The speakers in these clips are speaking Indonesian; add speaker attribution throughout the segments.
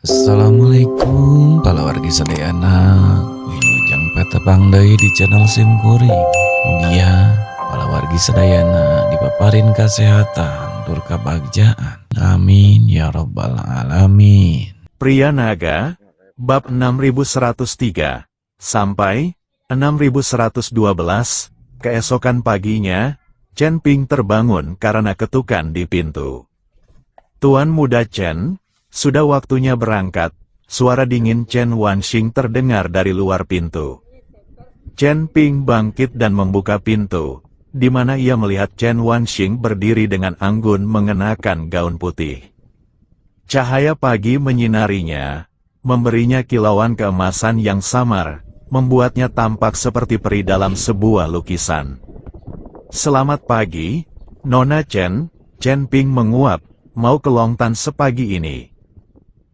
Speaker 1: Assalamualaikum kalawargi sadayana wilujeng peta pangdai di channel Simkuring. Mugia kalawargi sadayana dipaparin kesehatan tur kabagjaan. Amin ya robbal alamin.
Speaker 2: Pria Naga, bab 6103 sampai 6112. Keesokan paginya, Chen Ping terbangun karena ketukan di pintu. Tuan muda Chen, sudah waktunya berangkat. Suara dingin Chen Wanxing terdengar dari luar pintu. Chen Ping bangkit dan membuka pintu, di mana ia melihat Chen Wanxing berdiri dengan anggun mengenakan gaun putih. Cahaya pagi menyinarinya, memberinya kilauan keemasan yang samar, membuatnya tampak seperti peri dalam sebuah lukisan. Selamat pagi, Nona Chen. Chen Ping menguap, mau ke Longtan sepagi ini.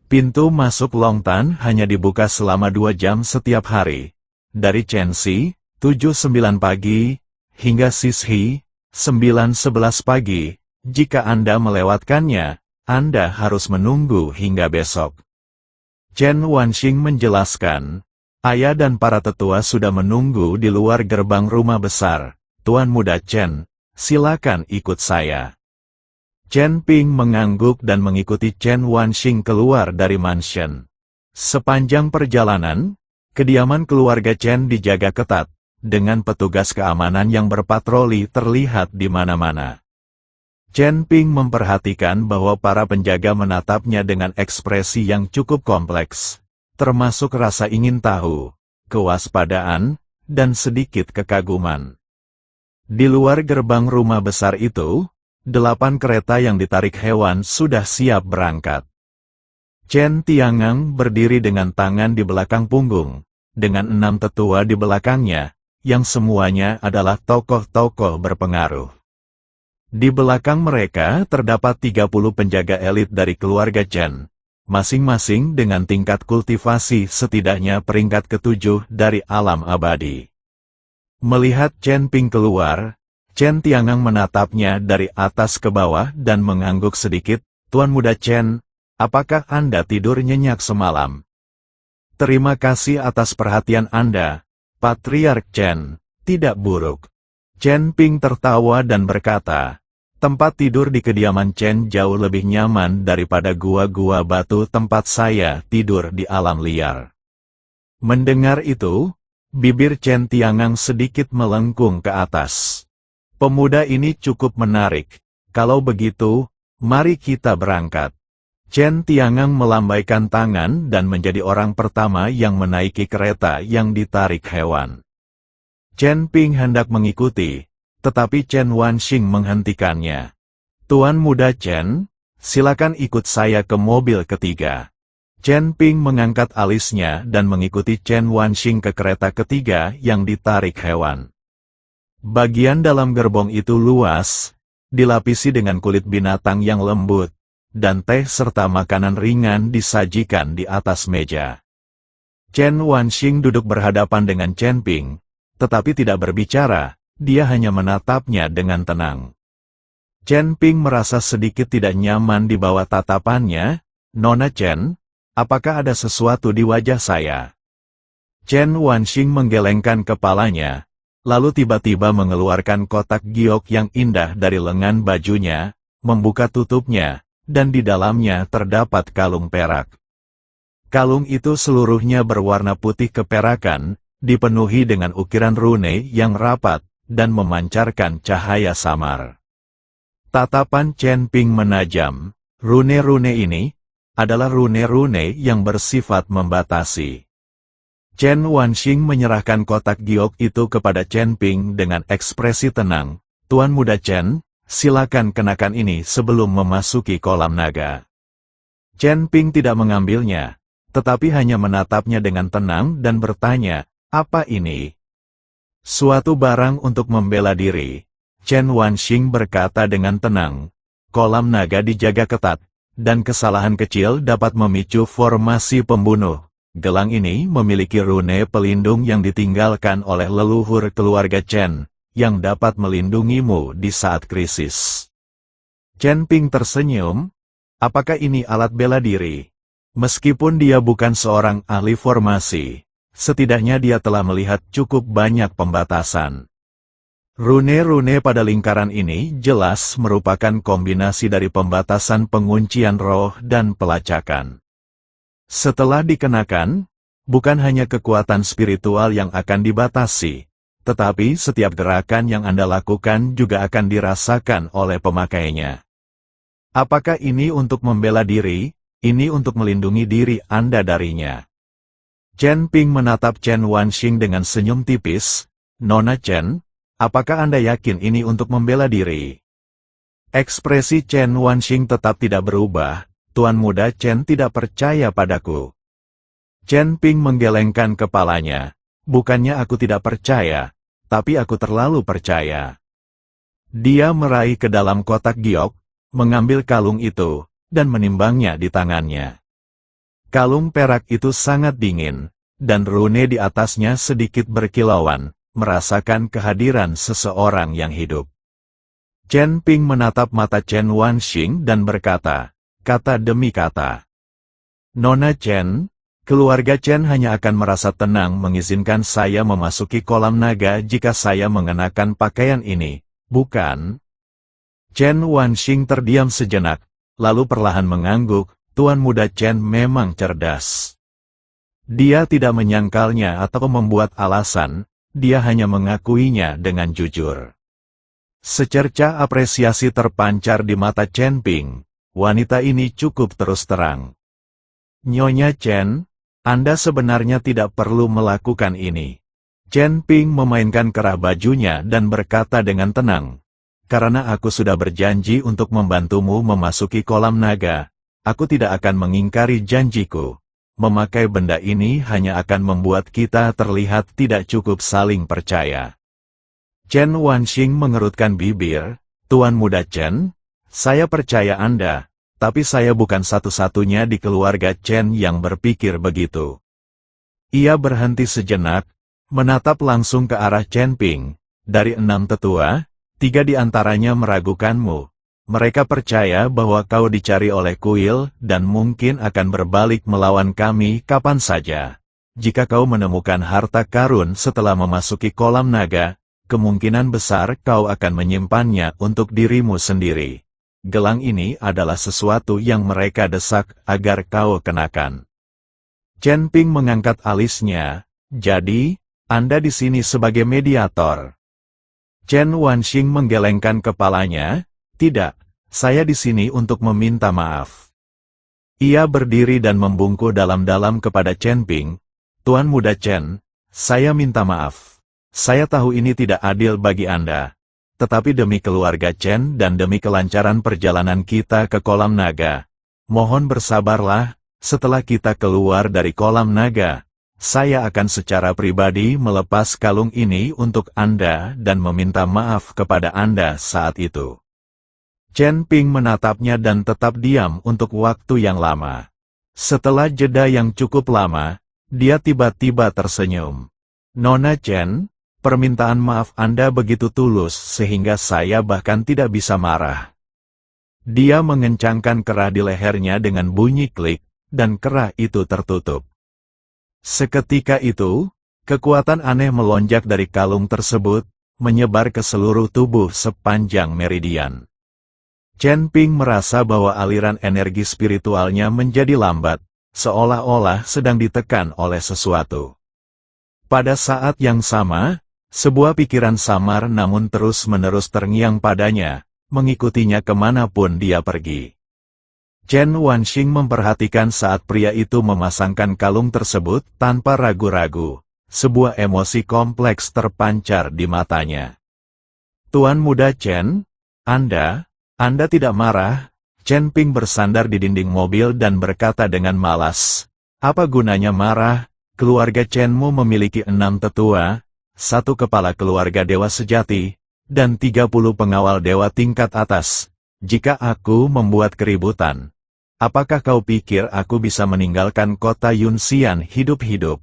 Speaker 2: Pintu masuk Longtan hanya dibuka selama 2 jam setiap hari. Dari Chen Si, 7-9 pagi, hingga Sishi, 9-11 pagi. Jika Anda melewatkannya, Anda harus menunggu hingga besok. Chen Wanxing menjelaskan, ayah dan para tetua sudah menunggu di luar gerbang rumah besar. Tuan muda Chen, silakan ikut saya. Chen Ping mengangguk dan mengikuti Chen Wanxing keluar dari mansion. Sepanjang perjalanan, kediaman keluarga Chen dijaga ketat, dengan petugas keamanan yang berpatroli terlihat di mana-mana. Chen Ping memperhatikan bahwa para penjaga menatapnya dengan ekspresi yang cukup kompleks, termasuk rasa ingin tahu, kewaspadaan, dan sedikit kekaguman. Di luar gerbang rumah besar itu, 8 kereta yang ditarik hewan sudah siap berangkat. Chen Tiangang berdiri dengan tangan di belakang punggung, dengan 6 tetua di belakangnya, yang semuanya adalah tokoh-tokoh berpengaruh. Di belakang mereka terdapat 30 penjaga elit dari keluarga Chen, masing-masing dengan tingkat kultivasi setidaknya peringkat ke-7 dari alam abadi. Melihat Chen Ping keluar, Chen Tiangang menatapnya dari atas ke bawah dan mengangguk sedikit. Tuan muda Chen, apakah Anda tidur nyenyak semalam? Terima kasih atas perhatian Anda, Patriark Chen. Tidak buruk. Chen Ping tertawa dan berkata, tempat tidur di kediaman Chen jauh lebih nyaman daripada gua-gua batu tempat saya tidur di alam liar. Mendengar itu, bibir Chen Tiangang sedikit melengkung ke atas. Pemuda ini cukup menarik. Kalau begitu, mari kita berangkat. Chen Tiangang melambaikan tangan dan menjadi orang pertama yang menaiki kereta yang ditarik hewan. Chen Ping hendak mengikuti, tetapi Chen Wanxing menghentikannya. Tuan muda Chen, silakan ikut saya ke mobil ketiga. Chen Ping mengangkat alisnya dan mengikuti Chen Wanxing ke kereta ketiga yang ditarik hewan. Bagian dalam gerbong itu luas, dilapisi dengan kulit binatang yang lembut, dan teh serta makanan ringan disajikan di atas meja. Chen Wanxing duduk berhadapan dengan Chen Ping, tetapi tidak berbicara, dia hanya menatapnya dengan tenang. Chen Ping merasa sedikit tidak nyaman di bawah tatapannya. Nona Chen, apakah ada sesuatu di wajah saya? Chen Wanxing menggelengkan kepalanya, lalu tiba-tiba mengeluarkan kotak giok yang indah dari lengan bajunya, membuka tutupnya, dan di dalamnya terdapat kalung perak. Kalung itu seluruhnya berwarna putih keperakan, dipenuhi dengan ukiran rune yang rapat, dan memancarkan cahaya samar. Tatapan Chen Ping menajam. Rune-rune ini adalah rune-rune yang bersifat membatasi. Chen Wanxing menyerahkan kotak giok itu kepada Chen Ping dengan ekspresi tenang. Tuan muda Chen, silakan kenakan ini sebelum memasuki kolam naga. Chen Ping tidak mengambilnya, tetapi hanya menatapnya dengan tenang dan bertanya, apa ini? Suatu barang untuk membela diri. Chen Wanxing berkata dengan tenang, kolam naga dijaga ketat, dan kesalahan kecil dapat memicu formasi pembunuh. Gelang ini memiliki rune pelindung yang ditinggalkan oleh leluhur keluarga Chen, yang dapat melindungimu di saat krisis. Chen Ping tersenyum. Apakah ini alat bela diri? Meskipun dia bukan seorang ahli formasi, setidaknya dia telah melihat cukup banyak pembatasan. Rune-rune pada lingkaran ini jelas merupakan kombinasi dari pembatasan penguncian roh dan pelacakan. Setelah dikenakan, bukan hanya kekuatan spiritual yang akan dibatasi, tetapi setiap gerakan yang Anda lakukan juga akan dirasakan oleh pemakainya. Apakah ini untuk membela diri? Ini untuk melindungi diri Anda darinya. Chen Ping menatap Chen Wanxing dengan senyum tipis. Nona Chen, apakah Anda yakin ini untuk membela diri? Ekspresi Chen Wanxing tetap tidak berubah. Tuan muda Chen tidak percaya padaku. Chen Ping menggelengkan kepalanya. Bukannya aku tidak percaya, tapi aku terlalu percaya. Dia meraih ke dalam kotak giok, mengambil kalung itu, dan menimbangnya di tangannya. Kalung perak itu sangat dingin, dan rune di atasnya sedikit berkilauan, merasakan kehadiran seseorang yang hidup. Chen Ping menatap mata Chen Wanxing dan berkata, kata demi kata. Nona Chen, keluarga Chen hanya akan merasa tenang mengizinkan saya memasuki kolam naga jika saya mengenakan pakaian ini, bukan? Chen Wanxing terdiam sejenak, lalu perlahan mengangguk. Tuan muda Chen memang cerdas. Dia tidak menyangkalnya atau membuat alasan, dia hanya mengakuinya dengan jujur. Secerca apresiasi terpancar di mata Chen Ping. Wanita ini cukup terus terang. Nyonya Chen, Anda sebenarnya tidak perlu melakukan ini. Chen Ping memainkan kerah bajunya dan berkata dengan tenang. Karena aku sudah berjanji untuk membantumu memasuki kolam naga, aku tidak akan mengingkari janjiku. Memakai benda ini hanya akan membuat kita terlihat tidak cukup saling percaya. Chen Wanxing mengerutkan bibir. Tuan muda Chen, saya percaya Anda, tapi saya bukan satu-satunya di keluarga Chen yang berpikir begitu. Ia berhenti sejenak, menatap langsung ke arah Chen Ping. Dari 6 tetua, 3 di antaranya meragukanmu. Mereka percaya bahwa kau dicari oleh kuil dan mungkin akan berbalik melawan kami kapan saja. Jika kau menemukan harta karun setelah memasuki kolam naga, kemungkinan besar kau akan menyimpannya untuk dirimu sendiri. Gelang ini adalah sesuatu yang mereka desak agar kau kenakan. Chen Ping mengangkat alisnya. Jadi, Anda di sini sebagai mediator. Chen Wanxing menggelengkan kepalanya. Tidak, saya di sini untuk meminta maaf. Ia berdiri dan membungkuk dalam-dalam kepada Chen Ping. Tuan muda Chen, saya minta maaf. Saya tahu ini tidak adil bagi Anda. Tetapi demi keluarga Chen dan demi kelancaran perjalanan kita ke kolam naga, mohon bersabarlah. Setelah kita keluar dari kolam naga, saya akan secara pribadi melepas kalung ini untuk Anda dan meminta maaf kepada Anda saat itu. Chen Ping menatapnya dan tetap diam untuk waktu yang lama. Setelah jeda yang cukup lama, dia tiba-tiba tersenyum. Nona Chen, permintaan maaf Anda begitu tulus sehingga saya bahkan tidak bisa marah. Dia mengencangkan kerah di lehernya dengan bunyi klik, dan kerah itu tertutup. Seketika itu, kekuatan aneh melonjak dari kalung tersebut, menyebar ke seluruh tubuh sepanjang meridian. Chen Ping merasa bahwa aliran energi spiritualnya menjadi lambat, seolah-olah sedang ditekan oleh sesuatu. Pada saat yang sama, sebuah pikiran samar namun terus-menerus terngiang padanya, mengikutinya kemanapun dia pergi. Chen Wanxing memperhatikan saat pria itu memasangkan kalung tersebut tanpa ragu-ragu. Sebuah emosi kompleks terpancar di matanya. Tuan muda Chen, Anda tidak marah? Chen Ping bersandar di dinding mobil dan berkata dengan malas. Apa gunanya marah? Keluarga Chenmu memiliki 6 tetua, 1 kepala keluarga dewa sejati, dan 30 pengawal dewa tingkat atas. Jika aku membuat keributan, apakah kau pikir aku bisa meninggalkan kota Yunxian hidup-hidup?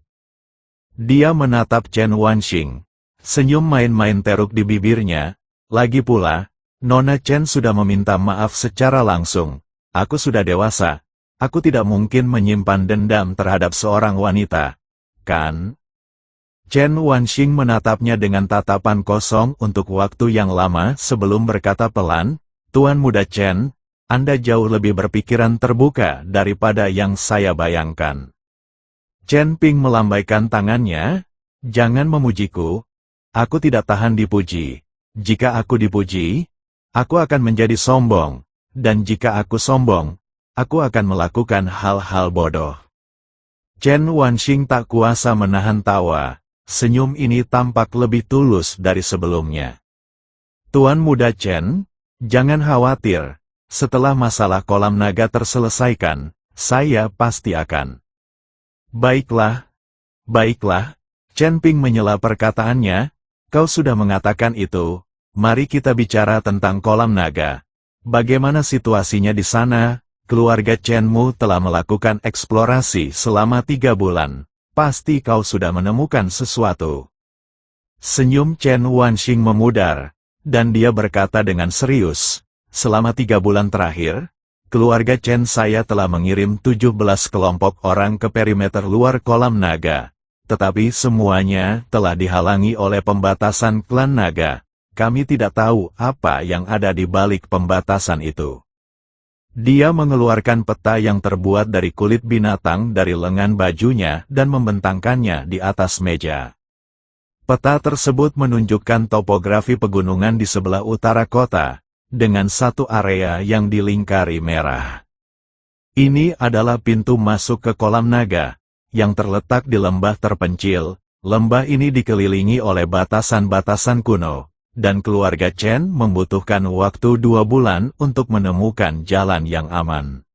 Speaker 2: Dia menatap Chen Wanxing. Senyum main-main teruk di bibirnya. Lagi pula, Nona Chen sudah meminta maaf secara langsung. Aku sudah dewasa. Aku tidak mungkin menyimpan dendam terhadap seorang wanita, kan? Chen Wanxing menatapnya dengan tatapan kosong untuk waktu yang lama sebelum berkata pelan, Tuan Muda Chen, Anda jauh lebih berpikiran terbuka daripada yang saya bayangkan. Chen Ping melambaikan tangannya, jangan memujiku, aku tidak tahan dipuji. Jika aku dipuji, aku akan menjadi sombong, dan jika aku sombong, aku akan melakukan hal-hal bodoh. Chen Wanxing tak kuasa menahan tawa, senyum ini tampak lebih tulus dari sebelumnya. Tuan Muda Chen, jangan khawatir, setelah masalah kolam naga terselesaikan, saya pasti akan. Baiklah, baiklah, Chen Ping menyela perkataannya, kau sudah mengatakan itu, mari kita bicara tentang kolam naga. Bagaimana situasinya di sana? Keluarga Chenmu telah melakukan eksplorasi selama 3 bulan. Pasti kau sudah menemukan sesuatu. Senyum Chen Wanxing memudar, dan dia berkata dengan serius, selama 3 bulan terakhir, keluarga Chen saya telah mengirim 17 kelompok orang ke perimeter luar kolam naga. Tetapi semuanya telah dihalangi oleh pembatasan klan naga. Kami tidak tahu apa yang ada di balik pembatasan itu. Dia mengeluarkan peta yang terbuat dari kulit binatang dari lengan bajunya dan membentangkannya di atas meja. Peta tersebut menunjukkan topografi pegunungan di sebelah utara kota, dengan satu area yang dilingkari merah. Ini adalah pintu masuk ke kolam naga, yang terletak di lembah terpencil. Lembah ini dikelilingi oleh batasan-batasan kuno, dan keluarga Chen membutuhkan waktu 2 bulan untuk menemukan jalan yang aman.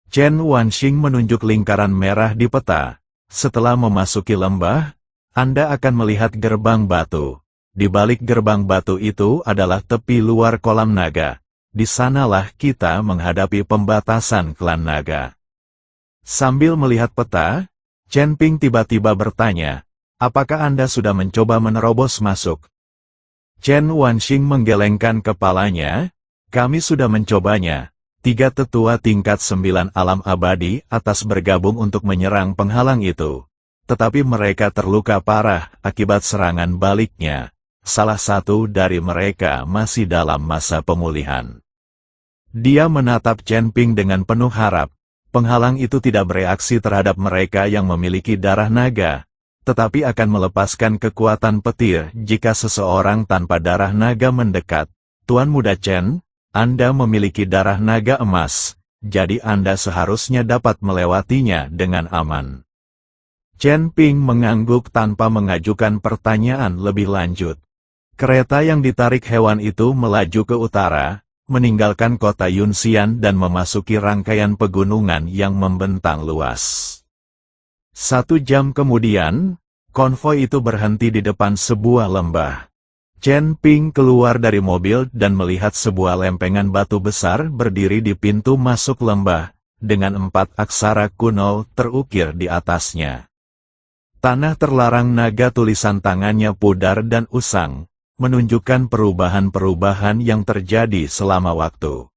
Speaker 2: Chen Wanxing menunjuk lingkaran merah di peta. Setelah memasuki lembah, Anda akan melihat gerbang batu. Di balik gerbang batu itu adalah tepi luar kolam naga. Di sanalah kita menghadapi pembatasan klan naga. Sambil melihat peta, Chen Ping tiba-tiba bertanya, apakah Anda sudah mencoba menerobos masuk? Chen Wanxing menggelengkan kepalanya, kami sudah mencobanya. 3 tetua tingkat 9 alam abadi atas bergabung untuk menyerang penghalang itu. Tetapi mereka terluka parah akibat serangan baliknya. Salah satu dari mereka masih dalam masa pemulihan. Dia menatap Chen Ping dengan penuh harap. Penghalang itu tidak bereaksi terhadap mereka yang memiliki darah naga, tetapi akan melepaskan kekuatan petir jika seseorang tanpa darah naga mendekat. Tuan Muda Chen, Anda memiliki darah naga emas, jadi Anda seharusnya dapat melewatinya dengan aman. Chen Ping mengangguk tanpa mengajukan pertanyaan lebih lanjut. Kereta yang ditarik hewan itu melaju ke utara, meninggalkan kota Yunxian dan memasuki rangkaian pegunungan yang membentang luas. 1 jam kemudian, konvoi itu berhenti di depan sebuah lembah. Chen Ping keluar dari mobil dan melihat sebuah lempengan batu besar berdiri di pintu masuk lembah, dengan 4 aksara kuno terukir di atasnya. Tanah terlarang naga tulisan tangannya pudar dan usang, menunjukkan perubahan-perubahan yang terjadi selama waktu.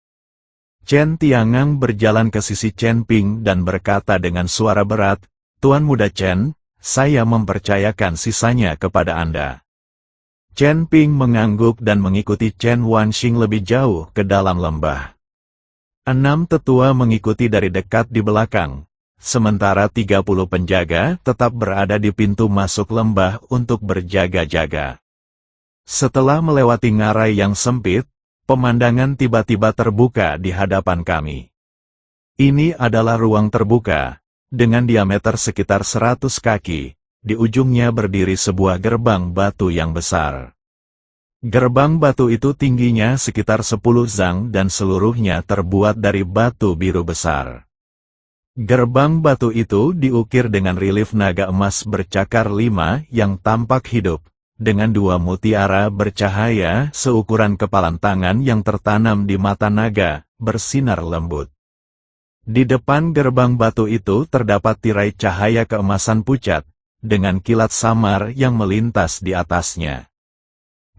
Speaker 2: Chen Tiangang berjalan ke sisi Chen Ping dan berkata dengan suara berat, Tuan Muda Chen, saya mempercayakan sisanya kepada Anda. Chen Ping mengangguk dan mengikuti Chen Wanxing lebih jauh ke dalam lembah. 6 tetua mengikuti dari dekat di belakang, sementara 30 penjaga tetap berada di pintu masuk lembah untuk berjaga-jaga. Setelah melewati ngarai yang sempit, pemandangan tiba-tiba terbuka di hadapan kami. Ini adalah ruang terbuka, dengan diameter sekitar 100 kaki, di ujungnya berdiri sebuah gerbang batu yang besar. Gerbang batu itu tingginya sekitar 10 zang dan seluruhnya terbuat dari batu biru besar. Gerbang batu itu diukir dengan relief naga emas bercakar 5 yang tampak hidup, dengan 2 mutiara bercahaya seukuran kepalan tangan yang tertanam di mata naga, bersinar lembut. Di depan gerbang batu itu terdapat tirai cahaya keemasan pucat, dengan kilat samar yang melintas di atasnya.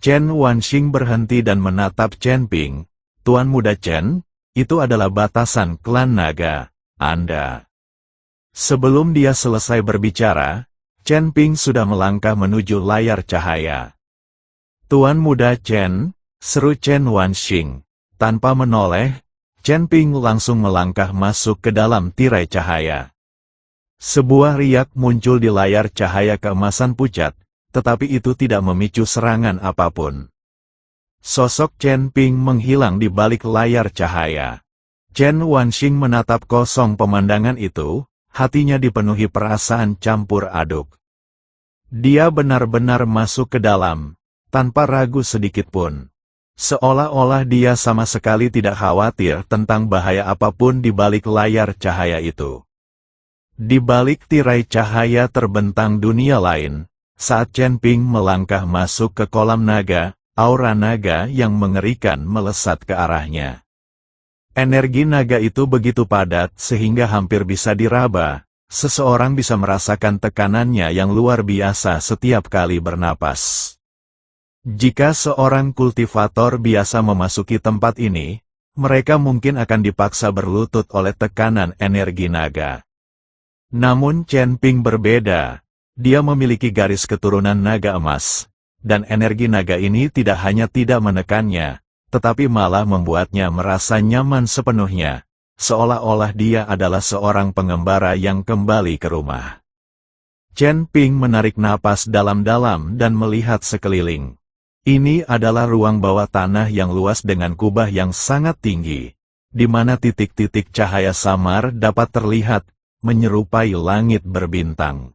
Speaker 2: Chen Wanxing berhenti dan menatap Chen Ping. Tuan Muda Chen, itu adalah batasan klan naga. Anda. Sebelum dia selesai berbicara, Chen Ping sudah melangkah menuju layar cahaya. Tuan muda Chen, seru Chen Wanxing. Tanpa menoleh, Chen Ping langsung melangkah masuk ke dalam tirai cahaya. Sebuah riak muncul di layar cahaya keemasan pucat, tetapi itu tidak memicu serangan apapun. Sosok Chen Ping menghilang di balik layar cahaya. Chen Wanxing menatap kosong pemandangan itu, hatinya dipenuhi perasaan campur aduk. Dia benar-benar masuk ke dalam, tanpa ragu sedikitpun. Seolah-olah dia sama sekali tidak khawatir tentang bahaya apapun di balik layar cahaya itu. Di balik tirai cahaya terbentang dunia lain, saat Chen Ping melangkah masuk ke kolam naga, aura naga yang mengerikan melesat ke arahnya. Energi naga itu begitu padat sehingga hampir bisa diraba. Seseorang bisa merasakan tekanannya yang luar biasa setiap kali bernapas. Jika seorang kultivator biasa memasuki tempat ini, mereka mungkin akan dipaksa berlutut oleh tekanan energi naga. Namun Chen Ping berbeda. Dia memiliki garis keturunan naga emas, dan energi naga ini tidak hanya tidak menekannya, tetapi malah membuatnya merasa nyaman sepenuhnya, seolah-olah dia adalah seorang pengembara yang kembali ke rumah. Chen Ping menarik napas dalam-dalam dan melihat sekeliling. Ini adalah ruang bawah tanah yang luas dengan kubah yang sangat tinggi, di mana titik-titik cahaya samar dapat terlihat, menyerupai langit berbintang.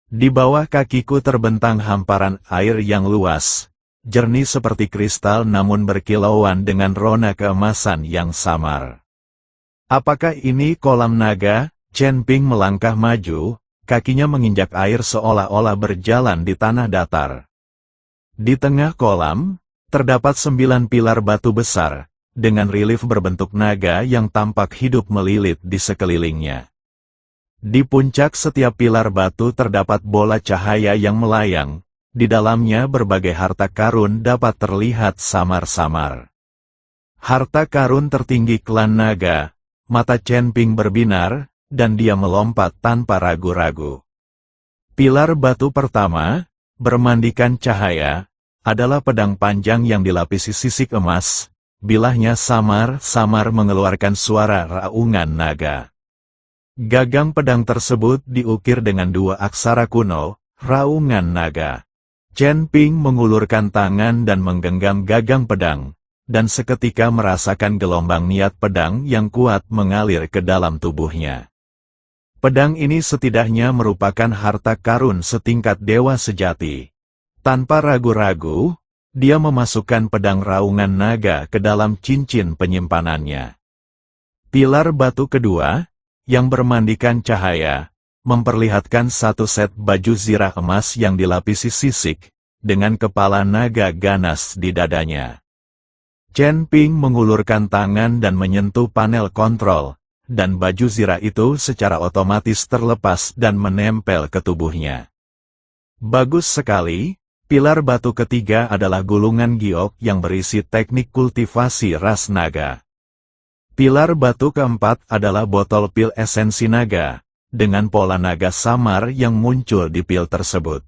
Speaker 2: Di bawah kakiku terbentang hamparan air yang luas, jernih seperti kristal namun berkilauan dengan rona keemasan yang samar. Apakah ini kolam naga? Chen Ping melangkah maju, kakinya menginjak air seolah-olah berjalan di tanah datar. Di tengah kolam, terdapat 9 pilar batu besar, dengan relief berbentuk naga yang tampak hidup melilit di sekelilingnya. Di puncak setiap pilar batu terdapat bola cahaya yang melayang. Di dalamnya berbagai harta karun dapat terlihat samar-samar. Harta karun tertinggi klan naga, mata Chen Ping berbinar, dan dia melompat tanpa ragu-ragu. Pilar batu pertama, bermandikan cahaya, adalah pedang panjang yang dilapisi sisik emas, bilahnya samar-samar mengeluarkan suara raungan naga. Gagang pedang tersebut diukir dengan 2 aksara kuno, raungan naga. Chen Ping mengulurkan tangan dan menggenggam gagang pedang, dan seketika merasakan gelombang niat pedang yang kuat mengalir ke dalam tubuhnya. Pedang ini setidaknya merupakan harta karun setingkat dewa sejati. Tanpa ragu-ragu, dia memasukkan pedang raungan naga ke dalam cincin penyimpanannya. Pilar batu kedua, yang bermandikan cahaya, memperlihatkan satu set baju zirah emas yang dilapisi sisik, dengan kepala naga ganas di dadanya. Chen Ping mengulurkan tangan dan menyentuh panel kontrol, dan baju zirah itu secara otomatis terlepas dan menempel ke tubuhnya. Bagus sekali, pilar batu ketiga adalah gulungan giok yang berisi teknik kultivasi ras naga. Pilar batu keempat adalah botol pil esensi naga, dengan pola naga samar yang muncul di pil tersebut.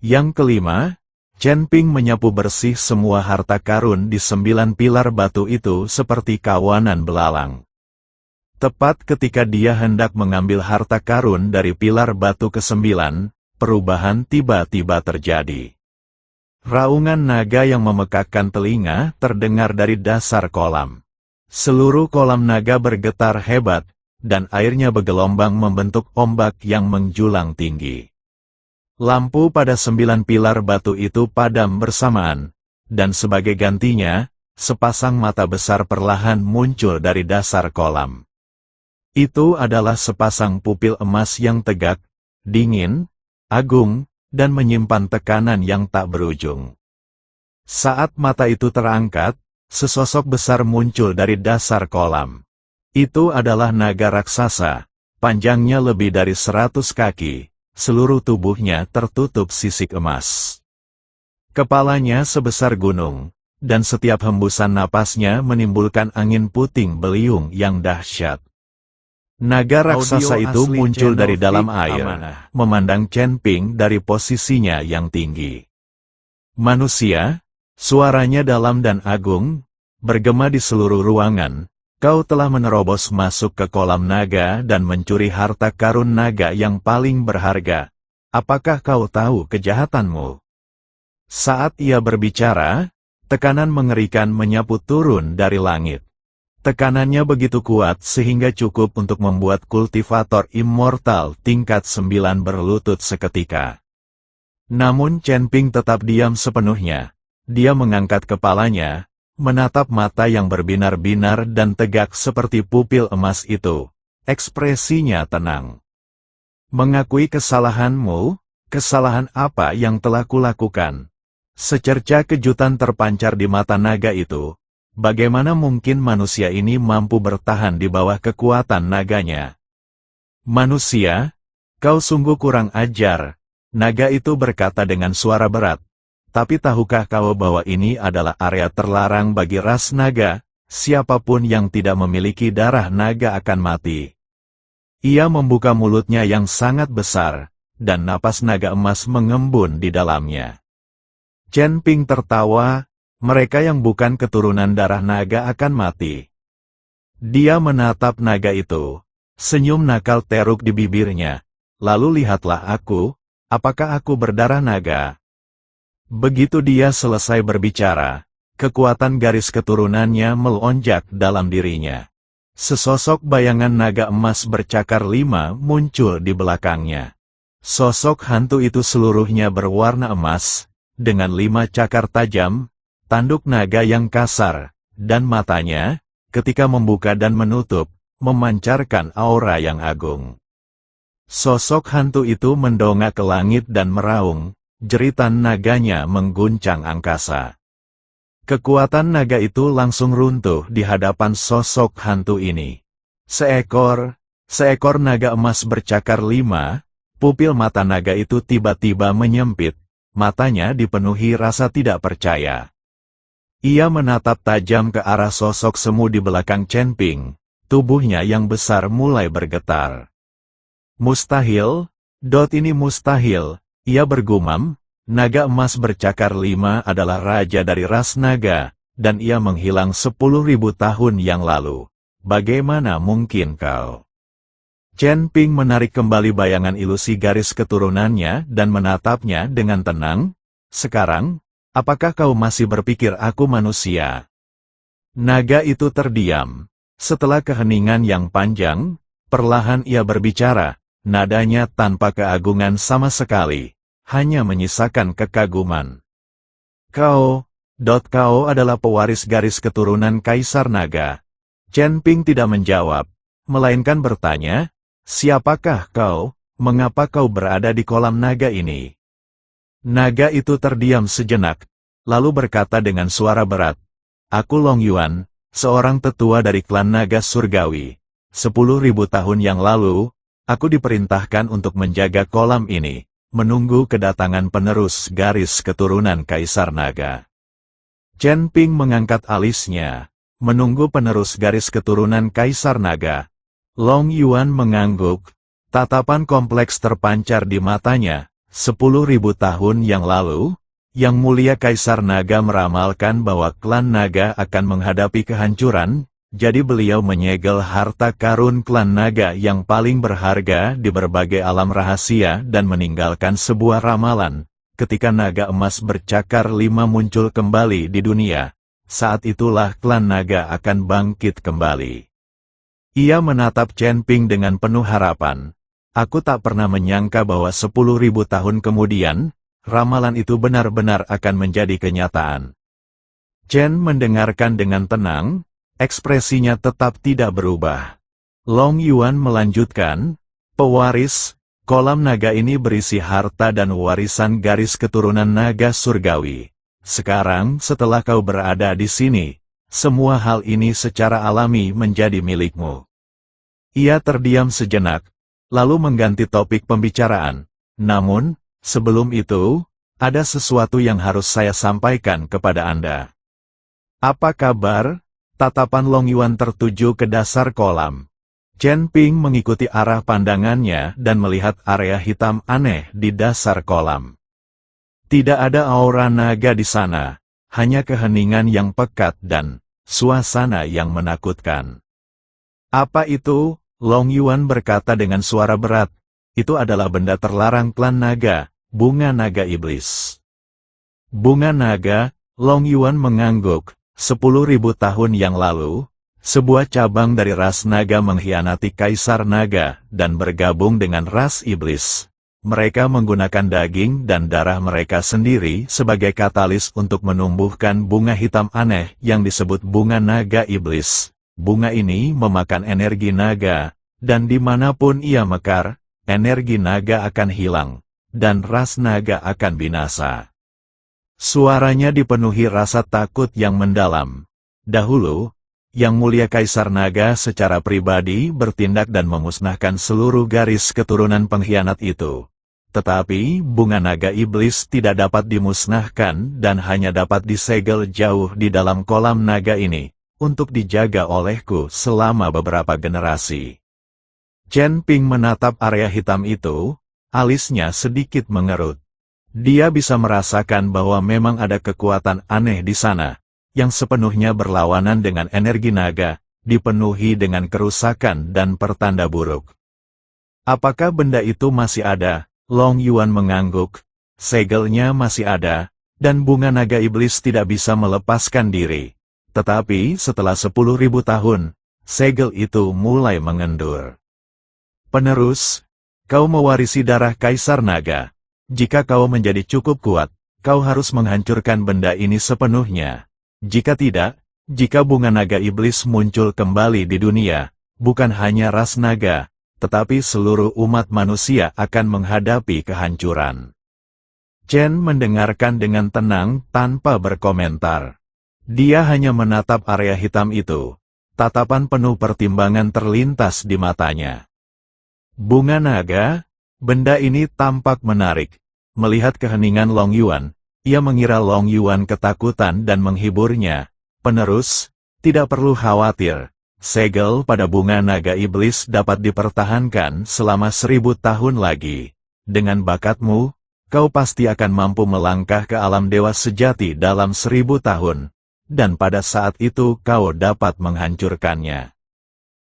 Speaker 2: Yang kelima, Chen Ping menyapu bersih semua harta karun di 9 pilar batu itu seperti kawanan belalang. Tepat ketika dia hendak mengambil harta karun dari pilar batu ke-9, perubahan tiba-tiba terjadi. Raungan naga yang memekakkan telinga terdengar dari dasar kolam. Seluruh kolam naga bergetar hebat, dan airnya bergelombang membentuk ombak yang menjulang tinggi. Lampu pada 9 pilar batu itu padam bersamaan, dan sebagai gantinya, sepasang mata besar perlahan muncul dari dasar kolam. Itu adalah sepasang pupil emas yang tegak, dingin, agung, dan menyimpan tekanan yang tak berujung. Saat mata itu terangkat, sesosok besar muncul dari dasar kolam. Itu adalah naga raksasa, panjangnya lebih dari 100 kaki, seluruh tubuhnya tertutup sisik emas. Kepalanya sebesar gunung, dan setiap hembusan napasnya menimbulkan angin puting beliung yang dahsyat. Naga raksasa
Speaker 3: Audio
Speaker 2: itu
Speaker 3: asli
Speaker 2: muncul
Speaker 3: channel
Speaker 2: dari dalam
Speaker 3: Fik
Speaker 2: air,
Speaker 3: Amanah.
Speaker 2: memandang Chen Ping dari posisinya yang tinggi. Manusia, suaranya dalam dan agung, bergema di seluruh ruangan. Kau telah menerobos masuk ke kolam naga dan mencuri harta karun naga yang paling berharga. Apakah kau tahu kejahatanmu? Saat ia berbicara, tekanan mengerikan menyapu turun dari langit. Tekanannya begitu kuat sehingga cukup untuk membuat kultivator immortal tingkat 9 berlutut seketika. Namun Chen Ping tetap diam sepenuhnya. Dia mengangkat kepalanya, menatap mata yang berbinar-binar dan tegak seperti pupil emas itu. Ekspresinya tenang. Mengakui kesalahanmu, kesalahan apa yang telah kulakukan? Secerca kejutan terpancar di mata naga itu. Bagaimana mungkin manusia ini mampu bertahan di bawah kekuatan naganya? Manusia, kau sungguh kurang ajar, naga itu berkata dengan suara berat. Tapi tahukah kau bahwa ini adalah area terlarang bagi ras naga, siapapun yang tidak memiliki darah naga akan mati. Ia membuka mulutnya yang sangat besar, dan napas naga emas mengembun di dalamnya. Chen Ping tertawa. Mereka yang bukan keturunan darah naga akan mati. Dia menatap naga itu. Senyum nakal teruk di bibirnya. Lalu lihatlah aku, apakah aku berdarah naga? Begitu dia selesai berbicara, kekuatan garis keturunannya melonjak dalam dirinya. Sesosok bayangan naga emas bercakar 5 muncul di belakangnya. Sosok hantu itu seluruhnya berwarna emas, dengan 5 cakar tajam, tanduk naga yang kasar, dan matanya, ketika membuka dan menutup, memancarkan aura yang agung. Sosok hantu itu mendongak ke langit dan meraung, jeritan naganya mengguncang angkasa. Kekuatan naga itu langsung runtuh di hadapan sosok hantu ini. Seekor naga emas bercakar 5, pupil mata naga itu tiba-tiba menyempit, matanya dipenuhi rasa tidak percaya. Ia menatap tajam ke arah sosok semu di belakang Chen Ping, tubuhnya yang besar mulai bergetar. Mustahil, ini mustahil, ia bergumam, naga emas bercakar 5 adalah raja dari ras naga, dan ia menghilang 10.000 tahun yang lalu. Bagaimana mungkin kau? Chen Ping menarik kembali bayangan ilusi garis keturunannya dan menatapnya dengan tenang. Sekarang, apakah kau masih berpikir aku manusia? Naga itu terdiam. Setelah keheningan yang panjang, perlahan ia berbicara, nadanya tanpa keagungan sama sekali, hanya menyisakan kekaguman. Kau adalah pewaris garis keturunan Kaisar Naga. Chen Ping tidak menjawab, melainkan bertanya, siapakah kau, mengapa kau berada di kolam naga ini? Naga itu terdiam sejenak, lalu berkata dengan suara berat, aku Long Yuan, seorang tetua dari klan naga surgawi. 10.000 tahun yang lalu, aku diperintahkan untuk menjaga kolam ini, menunggu kedatangan penerus garis keturunan Kaisar Naga. Chen Ping mengangkat alisnya, menunggu penerus garis keturunan Kaisar Naga. Long Yuan mengangguk, tatapan kompleks terpancar di matanya. 10.000 tahun yang lalu, Yang Mulia Kaisar Naga meramalkan bahwa klan Naga akan menghadapi kehancuran, jadi beliau menyegel harta karun klan Naga yang paling berharga di berbagai alam rahasia dan meninggalkan sebuah ramalan. Ketika naga emas bercakar 5 muncul kembali di dunia, saat itulah klan Naga akan bangkit kembali. Ia menatap Chen Ping dengan penuh harapan. Aku tak pernah menyangka bahwa 10.000 tahun kemudian, ramalan itu benar-benar akan menjadi kenyataan. Chen mendengarkan dengan tenang, ekspresinya tetap tidak berubah. Long Yuan melanjutkan, pewaris, kolam naga ini berisi harta dan warisan garis keturunan naga surgawi. Sekarang setelah kau berada di sini, semua hal ini secara alami menjadi milikmu. Ia terdiam sejenak, lalu mengganti topik pembicaraan. Namun, sebelum itu, ada sesuatu yang harus saya sampaikan kepada Anda. Apa kabar? Tatapan Long Yuan tertuju ke dasar kolam. Chen Ping mengikuti arah pandangannya dan melihat area hitam aneh di dasar kolam. Tidak ada aura naga di sana, hanya keheningan yang pekat dan suasana yang menakutkan. Apa itu? Long Yuan berkata dengan suara berat. Itu adalah benda terlarang klan naga, bunga naga iblis. Bunga naga, Long Yuan mengangguk. 10.000 tahun yang lalu, sebuah cabang dari ras naga mengkhianati kaisar naga dan bergabung dengan ras iblis. Mereka menggunakan daging dan darah mereka sendiri sebagai katalis untuk menumbuhkan bunga hitam aneh yang disebut bunga naga iblis. Bunga ini memakan energi naga, dan dimanapun ia mekar, energi naga akan hilang, dan ras naga akan binasa. Suaranya dipenuhi rasa takut yang mendalam. Dahulu, Yang Mulia Kaisar Naga secara pribadi bertindak dan memusnahkan seluruh garis keturunan pengkhianat itu. Tetapi, bunga naga iblis tidak dapat dimusnahkan dan hanya dapat disegel jauh di dalam kolam naga ini, untuk dijaga olehku selama beberapa generasi. Chen Ping menatap area hitam itu, alisnya sedikit mengerut. Dia bisa merasakan bahwa memang ada kekuatan aneh di sana, yang sepenuhnya berlawanan dengan energi naga, dipenuhi dengan kerusakan dan pertanda buruk. Apakah benda itu masih ada? Long Yuan mengangguk. Segelnya masih ada, dan bunga naga iblis tidak bisa melepaskan diri. Tetapi setelah 10.000 tahun, segel itu mulai mengendur. Penerus, kau mewarisi darah Kaisar Naga. Jika kau menjadi cukup kuat, kau harus menghancurkan benda ini sepenuhnya. Jika tidak, jika bunga naga iblis muncul kembali di dunia, bukan hanya ras naga, tetapi seluruh umat manusia akan menghadapi kehancuran. Chen mendengarkan dengan tenang tanpa berkomentar. Dia hanya menatap area hitam itu. Tatapan penuh pertimbangan terlintas di matanya. Bunga naga? Benda ini tampak menarik. Melihat keheningan Long Yuan, ia mengira Long Yuan ketakutan dan menghiburnya. Penerus, tidak perlu khawatir. Segel pada bunga naga iblis dapat dipertahankan selama 1000 tahun lagi. Dengan bakatmu, kau pasti akan mampu melangkah ke alam dewa sejati dalam 1000 tahun. Dan pada saat itu kau dapat menghancurkannya.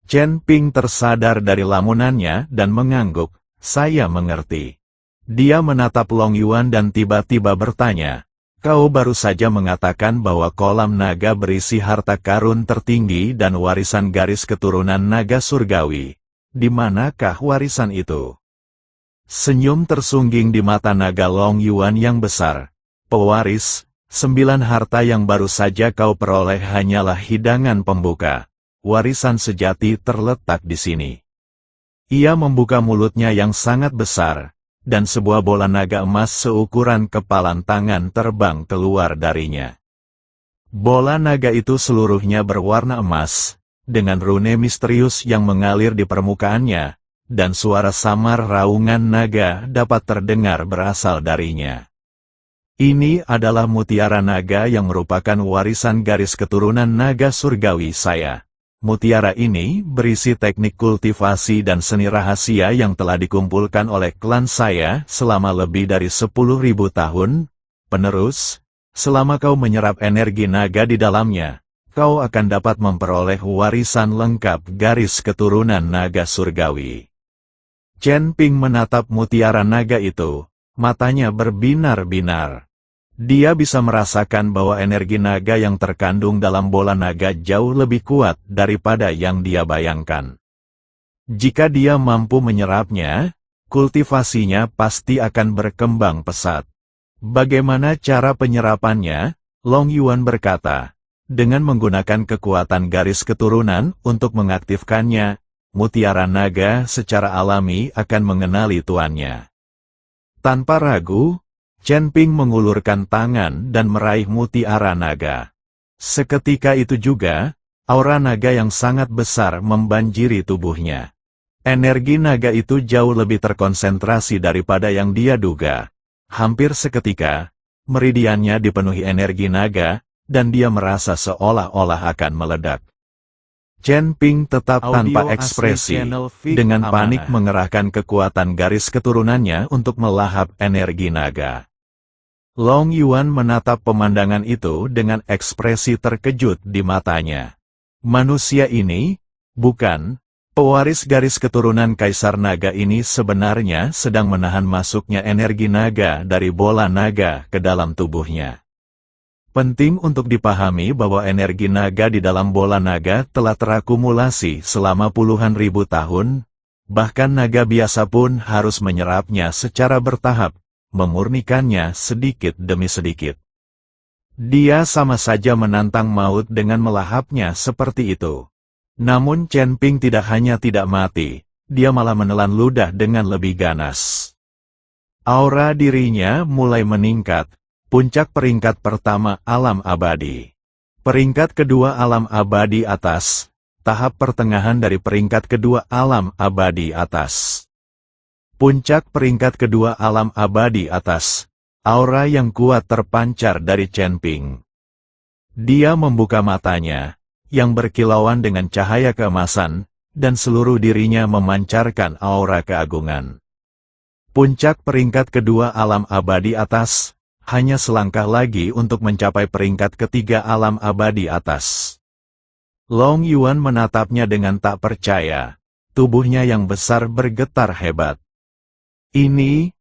Speaker 2: Chen Ping tersadar dari lamunannya dan mengangguk. Saya mengerti. Dia menatap Long Yuan dan tiba-tiba bertanya, kau baru saja mengatakan bahwa kolam naga berisi harta karun tertinggi dan warisan garis keturunan naga surgawi. Di manakah warisan itu? Senyum tersungging di mata naga Long Yuan yang besar. Pewaris, 9 harta yang baru saja kau peroleh hanyalah hidangan pembuka. Warisan sejati terletak di sini. Ia membuka mulutnya yang sangat besar, dan sebuah bola naga emas seukuran kepalan tangan terbang keluar darinya. Bola naga itu seluruhnya berwarna emas, dengan rune misterius yang mengalir di permukaannya, dan suara samar raungan naga dapat terdengar berasal darinya. Ini adalah mutiara naga yang merupakan warisan garis keturunan naga surgawi saya. Mutiara ini berisi teknik kultivasi dan seni rahasia yang telah dikumpulkan oleh klan saya selama lebih dari 10.000 tahun. Penerus, selama kau menyerap energi naga di dalamnya, kau akan dapat memperoleh warisan lengkap garis keturunan naga surgawi. Chen Ping menatap mutiara naga itu, matanya berbinar-binar. Dia bisa merasakan bahwa energi naga yang terkandung dalam bola naga jauh lebih kuat daripada yang dia bayangkan. Jika dia mampu menyerapnya, kultivasinya pasti akan berkembang pesat. Bagaimana cara penyerapannya? Long Yuan berkata, dengan menggunakan kekuatan garis keturunan untuk mengaktifkannya, mutiara naga secara alami akan mengenali tuannya. Tanpa ragu, Chen Ping mengulurkan tangan dan meraih mutiara naga. Seketika itu juga, aura naga yang sangat besar membanjiri tubuhnya. Energi naga itu jauh lebih terkonsentrasi daripada yang dia duga. Hampir seketika, meridiannya dipenuhi energi naga, dan dia merasa seolah-olah akan meledak. Chen Ping tetap tanpa
Speaker 3: Audio
Speaker 2: ekspresi,
Speaker 3: asli channel Fik
Speaker 2: dengan panik
Speaker 3: Amanah.
Speaker 2: mengerahkan kekuatan garis keturunannya untuk melahap energi naga. Long Yuan menatap pemandangan itu dengan ekspresi terkejut di matanya. Manusia ini, bukan, pewaris garis keturunan Kaisar Naga ini sebenarnya sedang menahan masuknya energi naga dari bola naga ke dalam tubuhnya. Penting untuk dipahami bahwa energi naga di dalam bola naga telah terakumulasi selama puluhan ribu tahun, bahkan naga biasa pun harus menyerapnya secara bertahap, memurnikannya sedikit demi sedikit. Dia sama saja menantang maut dengan melahapnya seperti itu. Namun Chen Ping tidak hanya tidak mati, dia malah menelan ludah dengan lebih ganas. Aura dirinya mulai meningkat, puncak peringkat pertama alam abadi. Peringkat kedua alam abadi atas, tahap pertengahan dari peringkat kedua alam abadi atas. Puncak peringkat kedua alam abadi atas, aura yang kuat terpancar dari Chen Ping. Dia membuka matanya, yang berkilauan dengan cahaya keemasan, dan seluruh dirinya memancarkan aura keagungan. Puncak peringkat kedua alam abadi atas, hanya selangkah lagi untuk mencapai peringkat ketiga alam abadi atas. Long Yuan menatapnya dengan tak percaya, tubuhnya yang besar bergetar hebat. Ini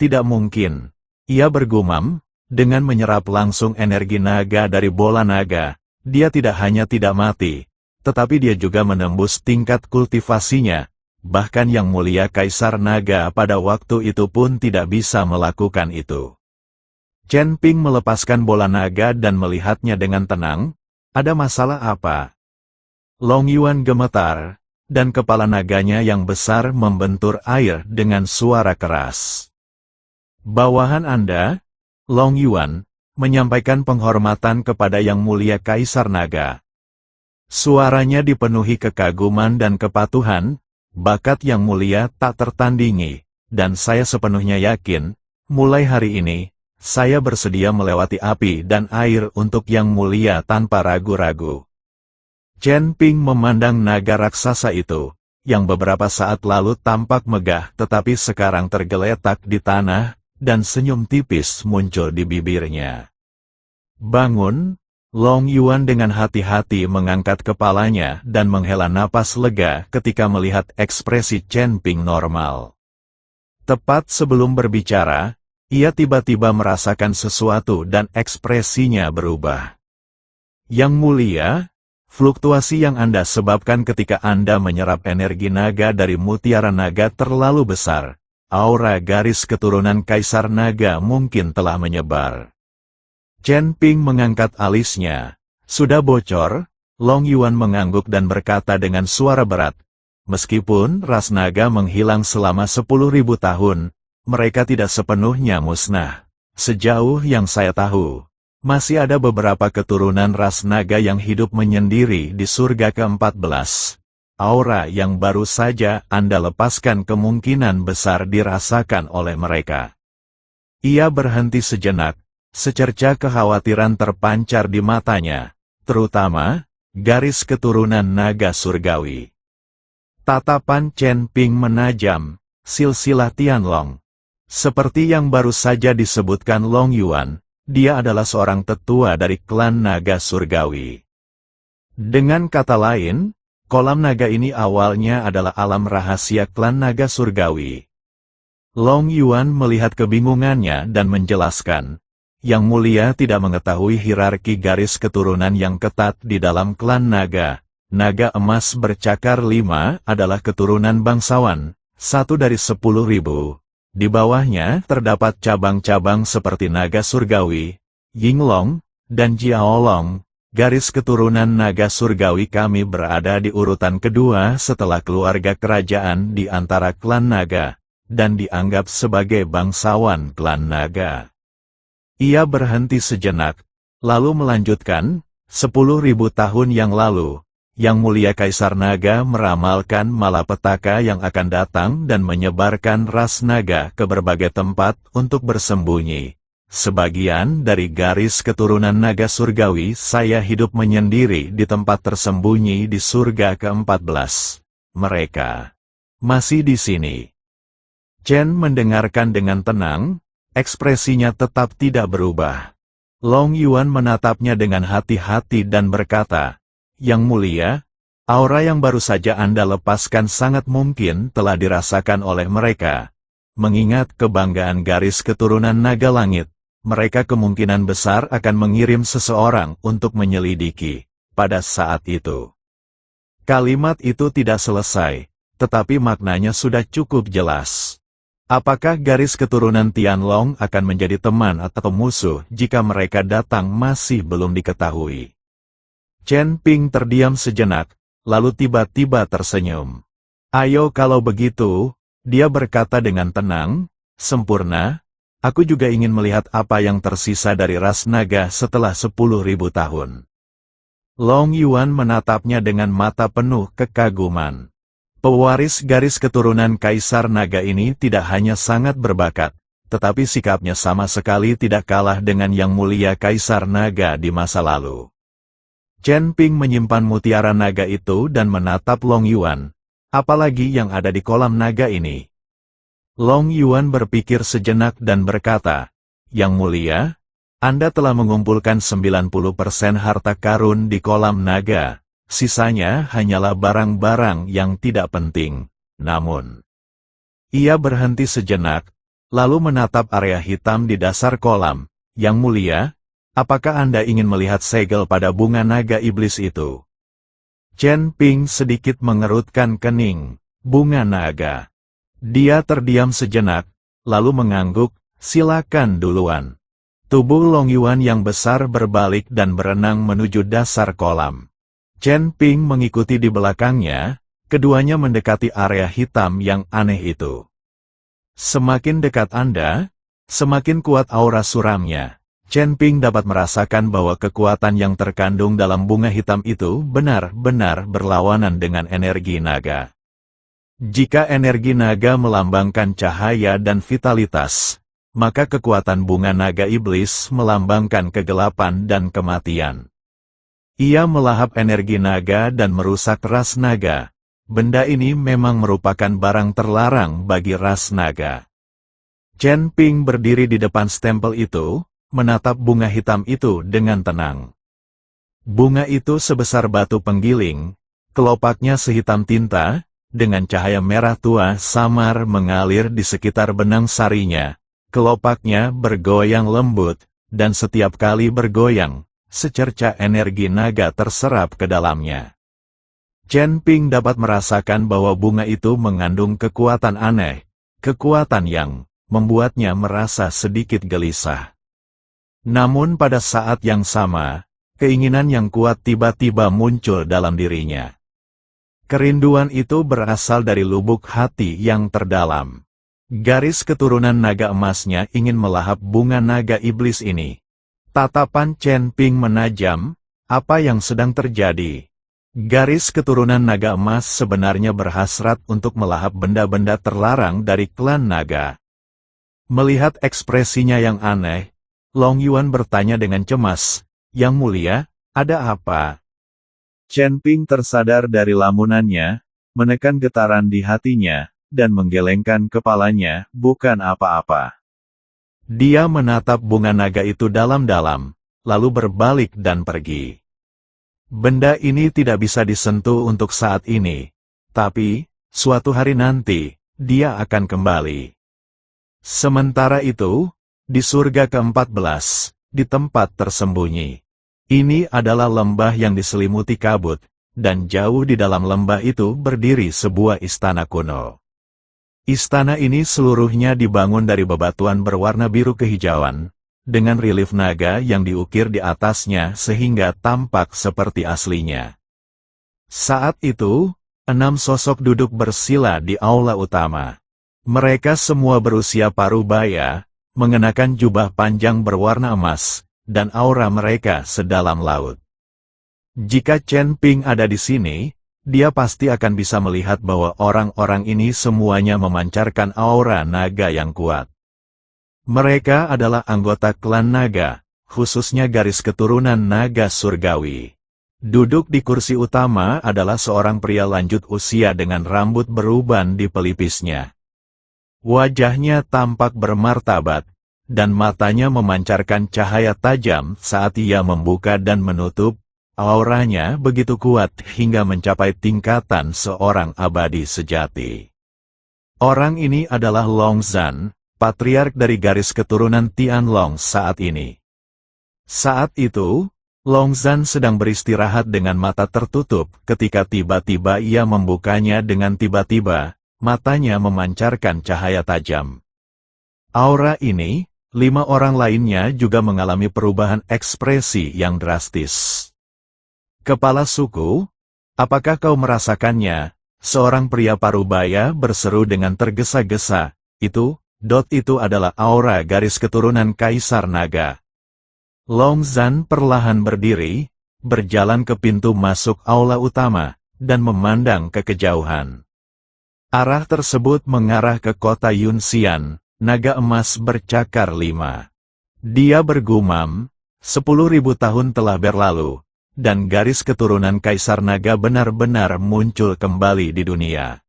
Speaker 2: tidak mungkin, ia bergumam, dengan menyerap langsung energi naga dari bola naga. Dia tidak hanya tidak mati, tetapi dia juga menembus tingkat kultivasinya, bahkan Yang Mulia Kaisar Naga pada waktu itu pun tidak bisa melakukan itu. Chen Ping melepaskan bola naga dan melihatnya dengan tenang. Ada masalah apa? Long Yuan gemetar, dan kepala naganya yang besar membentur air dengan suara keras. Bawahan Anda, Long Yuan, menyampaikan penghormatan kepada Yang Mulia Kaisar Naga. Suaranya dipenuhi kekaguman dan kepatuhan, bakat Yang Mulia tak tertandingi, dan saya sepenuhnya yakin, mulai hari ini, saya bersedia melewati api dan air untuk Yang Mulia tanpa ragu-ragu. Chen Ping memandang naga raksasa itu, yang beberapa saat lalu tampak megah tetapi sekarang tergeletak di tanah, dan senyum tipis muncul di bibirnya. Bangun, Long Yuan dengan hati-hati mengangkat kepalanya dan menghela napas lega ketika melihat ekspresi Chen Ping normal. Tepat sebelum berbicara, ia tiba-tiba merasakan sesuatu dan ekspresinya berubah. Yang Mulia, fluktuasi yang Anda sebabkan ketika Anda menyerap energi naga dari mutiara naga terlalu besar. Aura garis keturunan Kaisar Naga mungkin telah menyebar. Chen Ping mengangkat alisnya. Sudah bocor? Long Yuan mengangguk dan berkata dengan suara berat. Meskipun ras naga menghilang selama 10.000 tahun, mereka tidak sepenuhnya musnah. Sejauh yang saya tahu, masih ada beberapa keturunan ras naga yang hidup menyendiri di surga ke-14. Aura yang baru saja Anda lepaskan kemungkinan besar dirasakan oleh mereka. Ia berhenti sejenak, secerca kekhawatiran terpancar di matanya, terutama garis keturunan naga surgawi. Tatapan Chen Ping menajam, silsilah Tianlong. Seperti yang baru saja disebutkan Long Yuan, dia adalah seorang tetua dari klan naga surgawi. Dengan kata lain, kolam naga ini awalnya adalah alam rahasia klan naga surgawi. Long Yuan melihat kebingungannya dan menjelaskan, Yang Mulia tidak mengetahui hierarki garis keturunan yang ketat di dalam klan naga. Naga emas bercakar 5 adalah keturunan bangsawan, 1 dari 10.000. Di bawahnya terdapat cabang-cabang seperti naga surgawi, Yinglong, dan Jiaolong. Garis keturunan naga surgawi kami berada di urutan kedua setelah keluarga kerajaan di antara klan naga, dan dianggap sebagai bangsawan klan naga. Ia berhenti sejenak, lalu melanjutkan, 10.000 tahun yang lalu, Yang Mulia Kaisar Naga meramalkan malapetaka yang akan datang dan menyebarkan ras naga ke berbagai tempat untuk bersembunyi. Sebagian dari garis keturunan naga surgawi saya hidup menyendiri di tempat tersembunyi di surga ke-14. Mereka masih di sini. Chen mendengarkan dengan tenang, ekspresinya tetap tidak berubah. Long Yuan menatapnya dengan hati-hati dan berkata, "Yang mulia, aura yang baru saja Anda lepaskan sangat mungkin telah dirasakan oleh mereka. Mengingat kebanggaan garis keturunan naga langit, mereka kemungkinan besar akan mengirim seseorang untuk menyelidiki pada saat itu." Kalimat itu tidak selesai, tetapi maknanya sudah cukup jelas. Apakah garis keturunan Tianlong akan menjadi teman atau musuh jika mereka datang masih belum diketahui? Chen Ping terdiam sejenak, lalu tiba-tiba tersenyum. "Ayo kalau begitu," dia berkata dengan tenang, "sempurna. Aku juga ingin melihat apa yang tersisa dari ras naga setelah 10.000 tahun." Long Yuan menatapnya dengan mata penuh kekaguman. Pewaris garis keturunan Kaisar Naga ini tidak hanya sangat berbakat, tetapi sikapnya sama sekali tidak kalah dengan Yang Mulia Kaisar Naga di masa lalu. Chen Ping menyimpan mutiara naga itu dan menatap Long Yuan. Apalagi yang ada di kolam naga ini? Long Yuan berpikir sejenak dan berkata, "Yang mulia, Anda telah mengumpulkan 90% harta karun di kolam naga. Sisanya hanyalah barang-barang yang tidak penting. Namun..." Ia berhenti sejenak, lalu menatap area hitam di dasar kolam. "Yang mulia, apakah Anda ingin melihat segel pada bunga naga iblis itu?" Chen Ping sedikit mengerutkan kening. Bunga naga. Dia terdiam sejenak, lalu mengangguk, "Silakan duluan." Tubuh Long Yuan yang besar berbalik dan berenang menuju dasar kolam. Chen Ping mengikuti di belakangnya, keduanya mendekati area hitam yang aneh itu. Semakin dekat Anda, semakin kuat aura suramnya. Chen Ping dapat merasakan bahwa kekuatan yang terkandung dalam bunga hitam itu benar-benar berlawanan dengan energi naga. Jika energi naga melambangkan cahaya dan vitalitas, maka kekuatan bunga naga iblis melambangkan kegelapan dan kematian. Ia melahap energi naga dan merusak ras naga. Benda ini memang merupakan barang terlarang bagi ras naga. Chen Ping berdiri di depan stempel itu, menatap bunga hitam itu dengan tenang. Bunga itu sebesar batu penggiling, kelopaknya sehitam tinta, dengan cahaya merah tua samar mengalir di sekitar benang sarinya. Kelopaknya bergoyang lembut, dan setiap kali bergoyang, secerca energi naga terserap ke dalamnya. Chen Ping dapat merasakan bahwa bunga itu mengandung kekuatan aneh, kekuatan yang membuatnya merasa sedikit gelisah. Namun pada saat yang sama, keinginan yang kuat tiba-tiba muncul dalam dirinya. Kerinduan itu berasal dari lubuk hati yang terdalam. Garis keturunan naga emasnya ingin melahap bunga naga iblis ini. Tatapan Chen Ping menajam, apa yang sedang terjadi? Garis keturunan naga emas sebenarnya berhasrat untuk melahap benda-benda terlarang dari klan naga. Melihat ekspresinya yang aneh, Long Yuan bertanya dengan cemas, "Yang mulia, ada apa?" Chen Ping tersadar dari lamunannya, menekan getaran di hatinya, dan menggelengkan kepalanya, "Bukan apa-apa." Dia menatap bunga naga itu dalam-dalam, lalu berbalik dan pergi. Benda ini tidak bisa disentuh untuk saat ini, tapi, suatu hari nanti, dia akan kembali. Sementara itu, di surga ke-14, di tempat tersembunyi. Ini adalah lembah yang diselimuti kabut, dan jauh di dalam lembah itu berdiri sebuah istana kuno. Istana ini seluruhnya dibangun dari bebatuan berwarna biru kehijauan, dengan relief naga yang diukir di atasnya sehingga tampak seperti aslinya. Saat itu, 6 sosok duduk bersila di aula utama. Mereka semua berusia parubaya, mengenakan jubah panjang berwarna emas, dan aura mereka sedalam laut. Jika Chen Ping ada di sini, dia pasti akan bisa melihat bahwa orang-orang ini semuanya memancarkan aura naga yang kuat. Mereka adalah anggota klan naga, khususnya garis keturunan naga surgawi. Duduk di kursi utama adalah seorang pria lanjut usia dengan rambut beruban di pelipisnya. Wajahnya tampak bermartabat, dan matanya memancarkan cahaya tajam saat ia membuka dan menutup. Auranya begitu kuat hingga mencapai tingkatan seorang abadi sejati. Orang ini adalah Long Zhan, patriark dari garis keturunan Tianlong saat ini. Saat itu, Long Zhan sedang beristirahat dengan mata tertutup ketika tiba-tiba ia membukanya dengan tiba-tiba, matanya memancarkan cahaya tajam. Aura ini, 5 orang lainnya juga mengalami perubahan ekspresi yang drastis. Kepala suku, apakah kau merasakannya? Seorang pria parubaya berseru dengan tergesa-gesa. Itu adalah aura garis keturunan Kaisar Naga. Long Zhan perlahan berdiri, berjalan ke pintu masuk aula utama, dan memandang ke kejauhan. Arah tersebut mengarah ke kota Yunxian, naga emas bercakar 5. Dia bergumam, 10.000 tahun telah berlalu, dan garis keturunan Kaisar Naga benar-benar muncul kembali di dunia.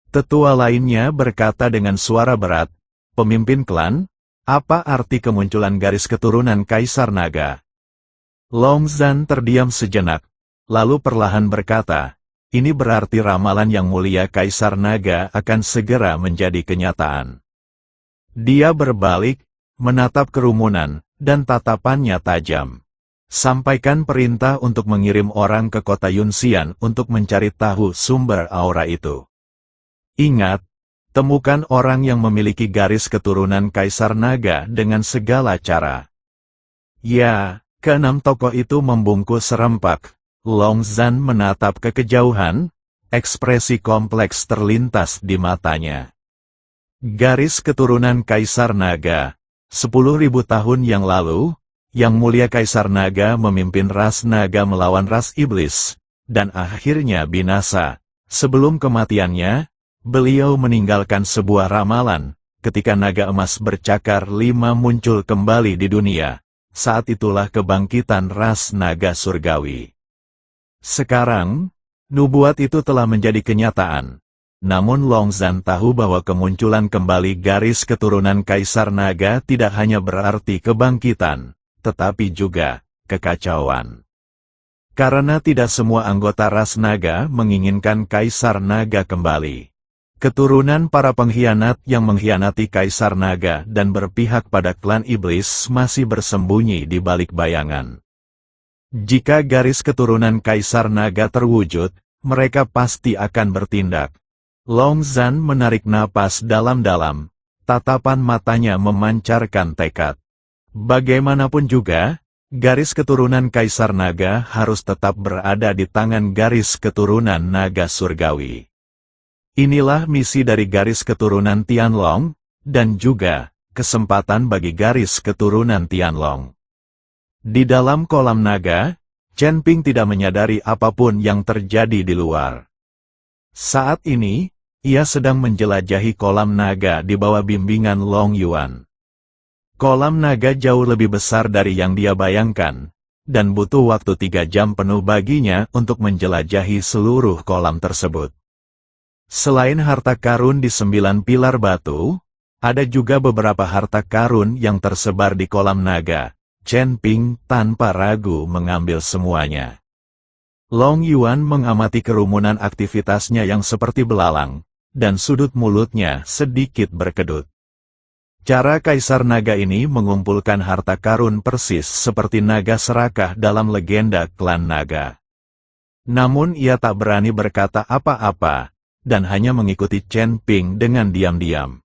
Speaker 2: Tetua lainnya berkata dengan suara berat, pemimpin klan, apa arti kemunculan garis keturunan Kaisar Naga? Long Zhan terdiam sejenak, lalu perlahan berkata, ini berarti ramalan yang mulia Kaisar Naga akan segera menjadi kenyataan. Dia berbalik, menatap kerumunan, dan tatapannya tajam. Sampaikan perintah untuk mengirim orang ke kota Yunxian untuk mencari tahu sumber aura itu. Ingat, temukan orang yang memiliki garis keturunan Kaisar Naga dengan segala cara. Ya, ke-6 tokoh itu membungkuk serempak. Long Zhan menatap ke kejauhan, ekspresi kompleks terlintas di matanya. Garis keturunan Kaisar Naga, 10.000 tahun yang lalu, Yang Mulia Kaisar Naga memimpin ras naga melawan ras iblis, dan akhirnya binasa. Sebelum kematiannya, beliau meninggalkan sebuah ramalan, ketika naga emas bercakar 5 muncul kembali di dunia. Saat itulah kebangkitan ras naga surgawi. Sekarang, nubuat itu telah menjadi kenyataan. Namun Long Zhan tahu bahwa kemunculan kembali garis keturunan Kaisar Naga tidak hanya berarti kebangkitan, tetapi juga kekacauan. Karena tidak semua anggota ras naga menginginkan Kaisar Naga kembali. Keturunan para pengkhianat yang mengkhianati Kaisar Naga dan berpihak pada klan iblis masih bersembunyi di balik bayangan. Jika garis keturunan Kaisar Naga terwujud, mereka pasti akan bertindak. Long Zhan menarik napas dalam-dalam, tatapan matanya memancarkan tekad. Bagaimanapun juga, garis keturunan Kaisar Naga harus tetap berada di tangan garis keturunan naga surgawi. Inilah misi dari garis keturunan Tianlong, dan juga kesempatan bagi garis keturunan Tianlong. Di dalam kolam naga, Chen Ping tidak menyadari apapun yang terjadi di luar. Saat ini, ia sedang menjelajahi kolam naga di bawah bimbingan Long Yuan. Kolam naga jauh lebih besar dari yang dia bayangkan, dan butuh waktu 3 jam penuh baginya untuk menjelajahi seluruh kolam tersebut. Selain harta karun di 9 pilar batu, ada juga beberapa harta karun yang tersebar di kolam naga. Chen Ping tanpa ragu mengambil semuanya. Long Yuan mengamati kerumunan aktivitasnya yang seperti belalang, dan sudut mulutnya sedikit berkedut. Cara Kaisar Naga ini mengumpulkan harta karun persis seperti naga serakah dalam legenda klan naga. Namun ia tak berani berkata apa-apa, dan hanya mengikuti Chen Ping dengan diam-diam.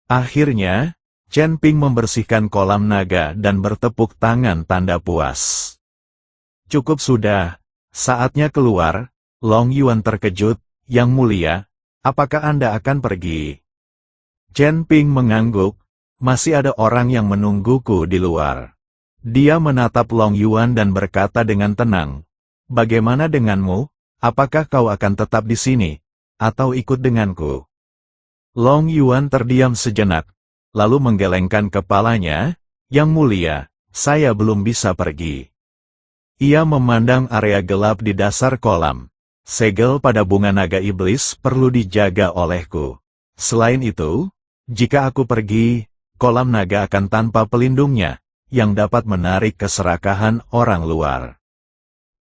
Speaker 2: Akhirnya, Chen Ping membersihkan kolam naga dan bertepuk tangan tanda puas. Cukup sudah, saatnya keluar. Long Yuan terkejut, Yang Mulia, apakah Anda akan pergi? Chen Ping mengangguk, masih ada orang yang menungguku di luar. Dia menatap Long Yuan dan berkata dengan tenang, bagaimana denganmu, apakah kau akan tetap di sini, atau ikut denganku? Long Yuan terdiam sejenak, lalu menggelengkan kepalanya, "Yang mulia, saya belum bisa pergi." Ia memandang area gelap di dasar kolam. "Segel pada bunga naga iblis perlu dijaga olehku. Selain itu, jika aku pergi, kolam naga akan tanpa pelindungnya, yang dapat menarik keserakahan orang luar."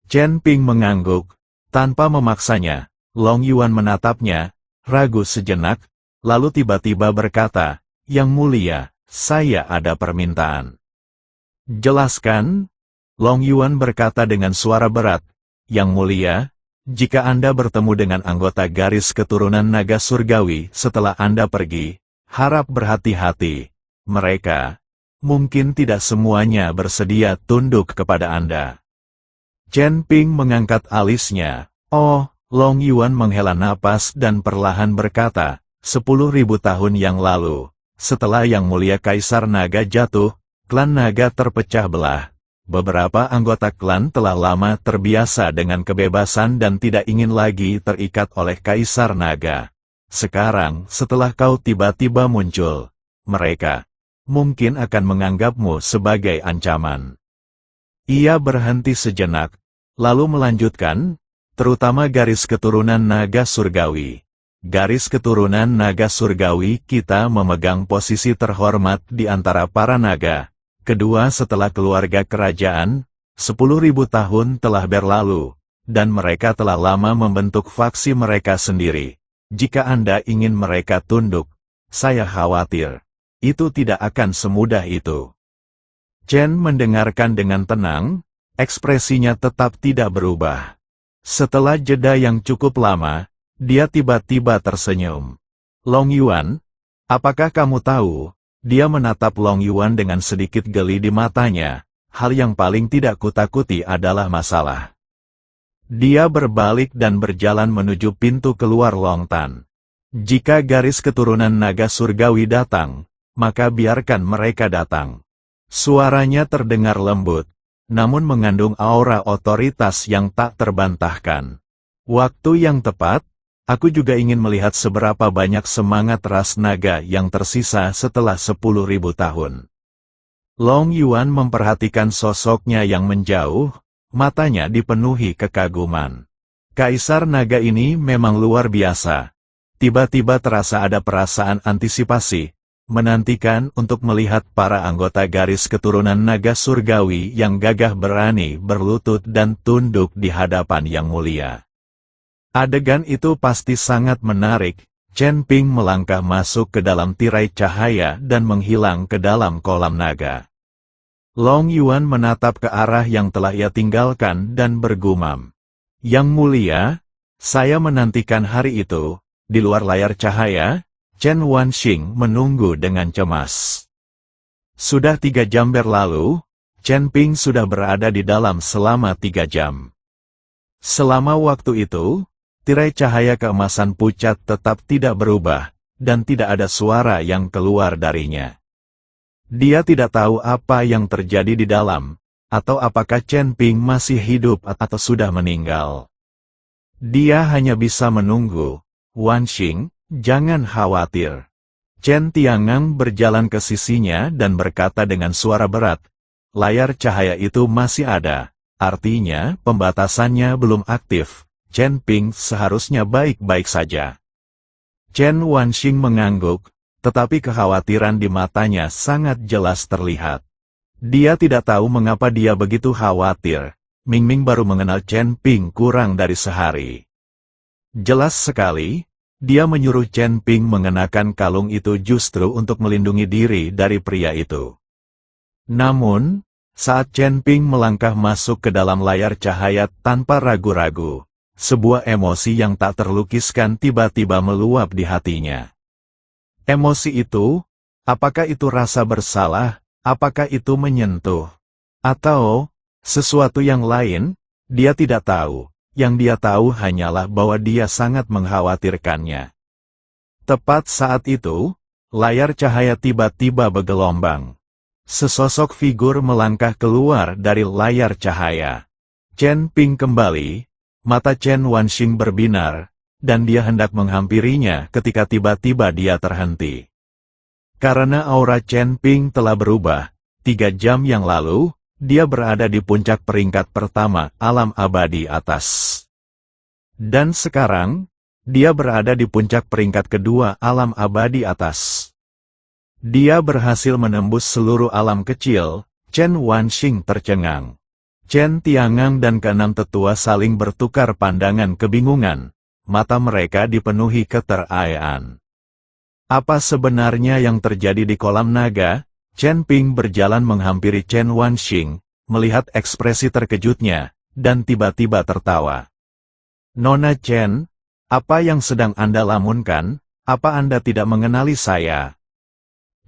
Speaker 2: Chen Ping mengangguk, tanpa memaksanya. Long Yuan menatapnya, ragu sejenak, lalu tiba-tiba berkata, "Yang mulia, saya ada permintaan." "Jelaskan," Long Yuan berkata dengan suara berat. "Yang mulia, jika Anda bertemu dengan anggota garis keturunan naga surgawi setelah Anda pergi, harap berhati-hati. Mereka, mungkin tidak semuanya bersedia tunduk kepada Anda." Chen Ping mengangkat alisnya. "Oh," Long Yuan menghela napas dan perlahan berkata, 10.000 tahun yang lalu, setelah Yang Mulia Kaisar Naga jatuh, klan naga terpecah belah. Beberapa anggota klan telah lama terbiasa dengan kebebasan dan tidak ingin lagi terikat oleh Kaisar Naga. Sekarang, setelah kau tiba-tiba muncul, mereka mungkin akan menganggapmu sebagai ancaman." Ia berhenti sejenak, lalu melanjutkan, "Terutama garis keturunan naga surgawi. Garis keturunan naga surgawi kita memegang posisi terhormat di antara para naga. Kedua setelah keluarga kerajaan, 10.000 tahun telah berlalu, dan mereka telah lama membentuk faksi mereka sendiri. Jika Anda ingin mereka tunduk, saya khawatir, itu tidak akan semudah itu." Chen mendengarkan dengan tenang, ekspresinya tetap tidak berubah. Setelah jeda yang cukup lama, dia tiba-tiba tersenyum. "Long Yuan, apakah kamu tahu?" Dia menatap Long Yuan dengan sedikit geli di matanya. "Hal yang paling tidak kutakuti adalah masalah." Dia berbalik dan berjalan menuju pintu keluar Long Tan. "Jika garis keturunan naga surgawi datang, maka biarkan mereka datang." Suaranya terdengar lembut, namun mengandung aura otoritas yang tak terbantahkan. "Waktu yang tepat, aku juga ingin melihat seberapa banyak semangat ras naga yang tersisa setelah 10.000 tahun." Long Yuan memperhatikan sosoknya yang menjauh, matanya dipenuhi kekaguman. Kaisar naga ini memang luar biasa. Tiba-tiba terasa ada perasaan antisipasi, menantikan untuk melihat para anggota garis keturunan naga surgawi yang gagah berani berlutut dan tunduk di hadapan Yang Mulia. Adegan itu pasti sangat menarik. Chen Ping melangkah masuk ke dalam tirai cahaya dan menghilang ke dalam kolam naga. Long Yuan menatap ke arah yang telah ia tinggalkan dan bergumam, "Yang Mulia, saya menantikan hari itu." Di luar layar cahaya, Chen Wanxing menunggu dengan cemas. Sudah 3 jam berlalu, Chen Ping sudah berada di dalam selama 3 jam. Selama waktu itu, tirai cahaya keemasan pucat tetap tidak berubah, dan tidak ada suara yang keluar darinya. Dia tidak tahu apa yang terjadi di dalam, atau apakah Chen Ping masih hidup atau sudah meninggal. Dia hanya bisa menunggu. "Wanxing, jangan khawatir." Chen Tiangang berjalan ke sisinya dan berkata dengan suara berat, "Layar cahaya itu masih ada, artinya pembatasannya belum aktif. Chen Ping seharusnya baik-baik saja." Chen Wanxing mengangguk, tetapi kekhawatiran di matanya sangat jelas terlihat. Dia tidak tahu mengapa dia begitu khawatir. Ming baru mengenal Chen Ping kurang dari sehari. Jelas sekali, dia menyuruh Chen Ping mengenakan kalung itu justru untuk melindungi diri dari pria itu. Namun, saat Chen Ping melangkah masuk ke dalam layar cahaya tanpa ragu-ragu, sebuah emosi yang tak terlukiskan tiba-tiba meluap di hatinya. Emosi itu, apakah itu rasa bersalah, apakah itu menyentuh, atau sesuatu yang lain? Dia tidak tahu. Yang dia tahu hanyalah bahwa dia sangat mengkhawatirkannya. Tepat saat itu, layar cahaya tiba-tiba bergelombang. Sesosok figur melangkah keluar dari layar cahaya. Chen Ping kembali, mata Chen Wanxing berbinar, dan dia hendak menghampirinya ketika tiba-tiba dia terhenti. Karena aura Chen Ping telah berubah, 3 jam yang lalu, dia berada di puncak peringkat pertama alam abadi atas. Dan sekarang, dia berada di puncak peringkat kedua alam abadi atas. Dia berhasil menembus seluruh alam kecil. Chen Wanxing tercengang. Chen Tiangang dan keenam tetua saling bertukar pandangan kebingungan. Mata mereka dipenuhi keterayaan. Apa sebenarnya yang terjadi di kolam naga? Chen Ping berjalan menghampiri Chen Wanxing, melihat ekspresi terkejutnya, dan tiba-tiba tertawa. Nona Chen, apa yang sedang Anda lamunkan? Apa Anda tidak mengenali saya?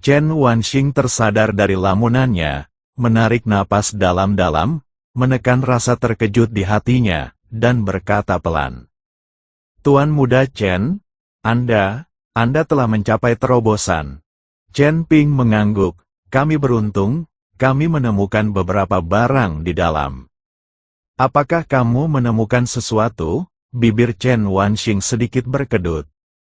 Speaker 2: Chen Wanxing tersadar dari lamunannya, menarik napas dalam-dalam, menekan rasa terkejut di hatinya, dan berkata pelan. Tuan Muda Chen, Anda telah mencapai terobosan. Chen Ping mengangguk, kami beruntung, kami menemukan beberapa barang di dalam. Apakah kamu menemukan sesuatu? Bibir Chen Wanxing sedikit berkedut.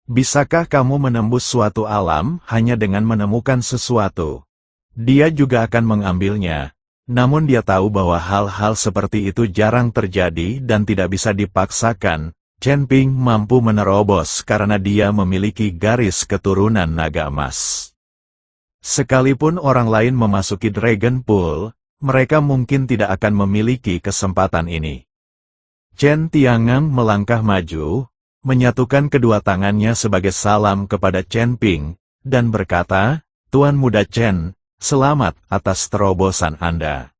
Speaker 2: Bisakah kamu menembus suatu alam hanya dengan menemukan sesuatu? Dia juga akan mengambilnya. Namun dia tahu bahwa hal-hal seperti itu jarang terjadi dan tidak bisa dipaksakan. Chen Ping mampu menerobos karena dia memiliki garis keturunan naga emas. Sekalipun orang lain memasuki Dragon Pool, mereka mungkin tidak akan memiliki kesempatan ini. Chen Tiangang melangkah maju, menyatukan kedua tangannya sebagai salam kepada Chen Ping, dan berkata, Tuan Muda Chen, selamat atas terobosan Anda.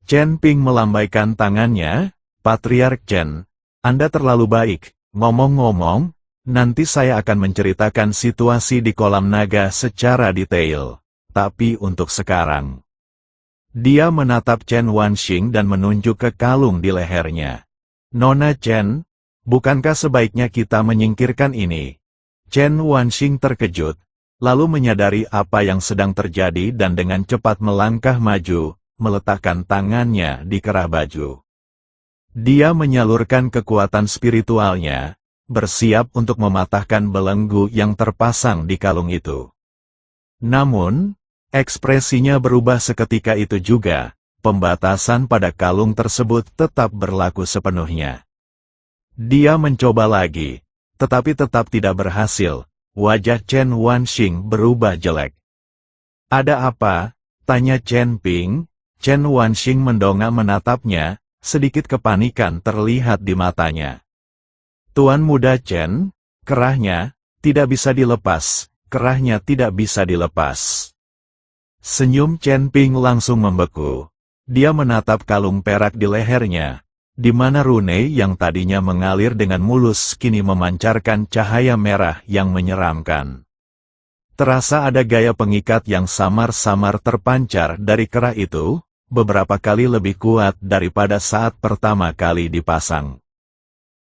Speaker 2: Chen Ping melambaikan tangannya, Patriark Chen, Anda terlalu baik, ngomong-ngomong, nanti saya akan menceritakan situasi di kolam naga secara detail, tapi untuk sekarang. Dia menatap Chen Wanxing dan menunjuk ke kalung di lehernya. Nona Chen, bukankah sebaiknya kita menyingkirkan ini? Chen Wanxing terkejut, lalu menyadari apa yang sedang terjadi dan dengan cepat melangkah maju, meletakkan tangannya di kerah baju. Dia menyalurkan kekuatan spiritualnya, bersiap untuk mematahkan belenggu yang terpasang di kalung itu. Namun, ekspresinya berubah seketika itu juga. Pembatasan pada kalung tersebut tetap berlaku sepenuhnya. Dia mencoba lagi, tetapi tetap tidak berhasil. Wajah Chen Wanxing berubah jelek. Ada apa? Tanya Chen Ping. Chen Wanxing mendongak menatapnya, sedikit kepanikan terlihat di matanya. Tuan Muda Chen, kerahnya tidak bisa dilepas, kerahnya tidak bisa dilepas. Senyum Chen Ping langsung membeku. Dia menatap kalung perak di lehernya, di mana rune yang tadinya mengalir dengan mulus kini memancarkan cahaya merah yang menyeramkan. Terasa ada gaya pengikat yang samar-samar terpancar dari kerah itu, beberapa kali lebih kuat daripada saat pertama kali dipasang.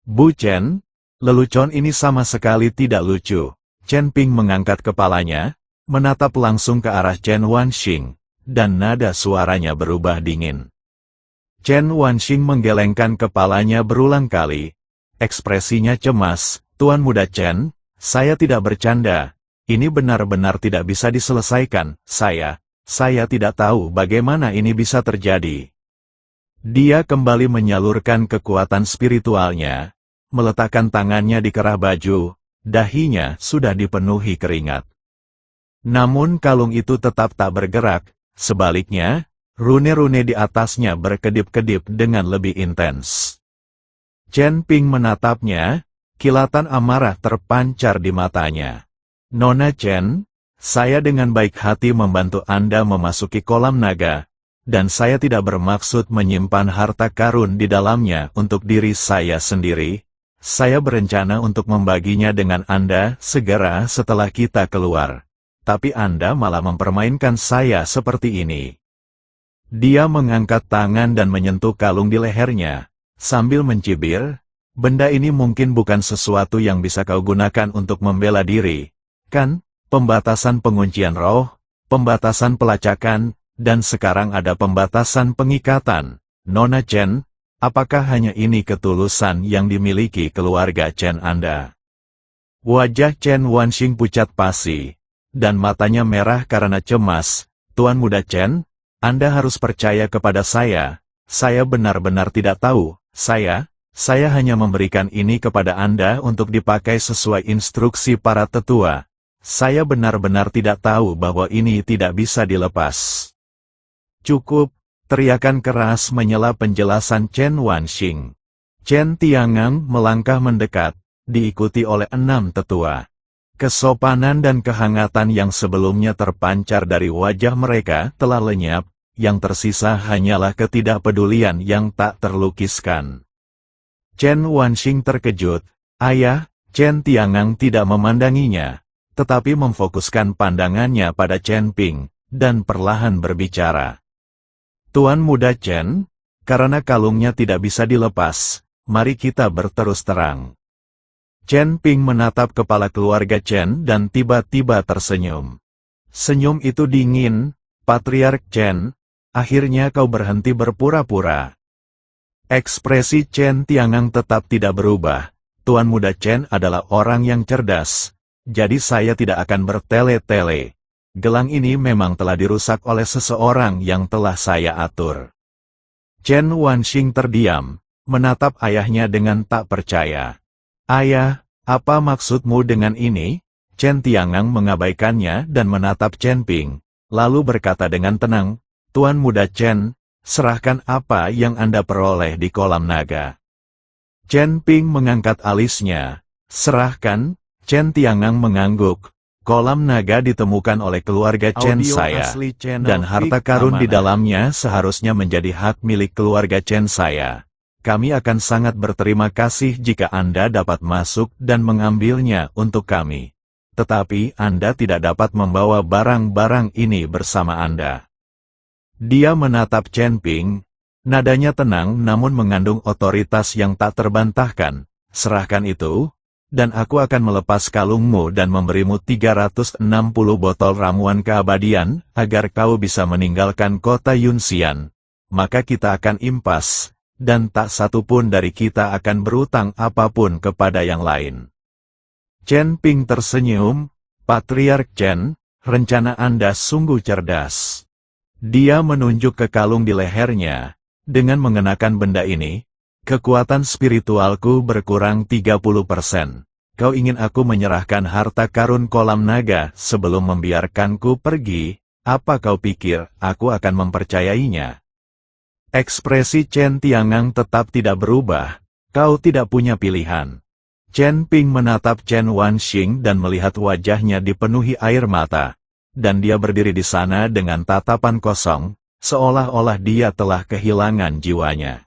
Speaker 2: Bu Chen, lelucon ini sama sekali tidak lucu. Chen Ping mengangkat kepalanya, menatap langsung ke arah Chen Wanxing. Dan nada suaranya berubah dingin. Chen Wanxing menggelengkan kepalanya berulang kali. Ekspresinya cemas, Tuan Muda Chen, saya tidak bercanda. Ini benar-benar tidak bisa diselesaikan. Saya tidak tahu bagaimana ini bisa terjadi. Dia kembali menyalurkan kekuatan spiritualnya, meletakkan tangannya di kerah baju, dahinya sudah dipenuhi keringat. Namun kalung itu tetap tak bergerak. Sebaliknya, rune-rune di atasnya berkedip-kedip dengan lebih intens. Chen Ping menatapnya, kilatan amarah terpancar di matanya. Nona Chen, saya dengan baik hati membantu Anda memasuki kolam naga, dan saya tidak bermaksud menyimpan harta karun di dalamnya untuk diri saya sendiri. Saya berencana untuk membaginya dengan Anda segera setelah kita keluar. Tapi Anda malah mempermainkan saya seperti ini. Dia mengangkat tangan dan menyentuh kalung di lehernya, sambil mencibir, benda ini mungkin bukan sesuatu yang bisa kau gunakan untuk membela diri, kan? Pembatasan penguncian roh, pembatasan pelacakan, dan sekarang ada pembatasan pengikatan. Nona Chen, apakah hanya ini ketulusan yang dimiliki keluarga Chen Anda? Wajah Chen Wanxing pucat pasi. dan matanya merah karena cemas. Tuan Muda Chen, Anda harus percaya kepada saya benar-benar tidak tahu, saya hanya memberikan ini kepada Anda untuk dipakai sesuai instruksi para tetua. Saya benar-benar tidak tahu bahwa ini tidak bisa dilepas. Cukup, teriakan keras menyela penjelasan Chen Wanxing. Chen Tiangang melangkah mendekat, diikuti oleh 6 tetua. Kesopanan dan kehangatan yang sebelumnya terpancar dari wajah mereka telah lenyap, yang tersisa hanyalah ketidakpedulian yang tak terlukiskan. Chen Wanxing terkejut. Ayah, Chen Tiangang tidak memandanginya, tetapi memfokuskan pandangannya pada Chen Ping, dan perlahan berbicara. Tuan Muda Chen, karena kalungnya tidak bisa dilepas, mari kita berterus terang. Chen Ping menatap kepala keluarga Chen dan tiba-tiba tersenyum. Senyum itu dingin. Patriark Chen, akhirnya kau berhenti berpura-pura. Ekspresi Chen Tiangang tetap tidak berubah. Tuan Muda Chen adalah orang yang cerdas, jadi saya tidak akan bertele-tele. Gelang ini memang telah dirusak oleh seseorang yang telah saya atur. Chen Wanxing terdiam, menatap ayahnya dengan tak percaya. Ayah, apa maksudmu dengan ini? Chen Tiangang mengabaikannya dan menatap Chen Ping, lalu berkata dengan tenang, Tuan Muda Chen, serahkan apa yang Anda peroleh di kolam naga. Chen Ping mengangkat alisnya. Serahkan? Chen Tiangang mengangguk. Kolam naga ditemukan oleh keluarga Chen saya, dan harta karun di dalamnya seharusnya menjadi hak milik keluarga Chen saya. Kami akan sangat berterima kasih jika Anda dapat masuk dan mengambilnya untuk kami. Tetapi Anda tidak dapat membawa barang-barang ini bersama Anda. Dia menatap Chen Ping. Nadanya tenang namun mengandung otoritas yang tak terbantahkan. Serahkan itu, dan aku akan melepas kalungmu dan memberimu 360 botol ramuan keabadian, agar kau bisa meninggalkan kota Yunxian. Maka kita akan impas, dan tak satu pun dari kita akan berutang apapun kepada yang lain. Chen Ping tersenyum. Patriark Chen, rencana Anda sungguh cerdas. Dia menunjuk ke kalung di lehernya. Dengan mengenakan benda ini, kekuatan spiritualku berkurang 30%. Kau ingin aku menyerahkan harta karun kolam naga sebelum membiarkanku pergi? Apa kau pikir aku akan mempercayainya? Ekspresi Chen Tiangang tetap tidak berubah. Kau tidak punya pilihan. Chen Ping menatap Chen Wanxing dan melihat wajahnya dipenuhi air mata. Dan dia berdiri di sana dengan tatapan kosong, seolah-olah dia telah kehilangan jiwanya.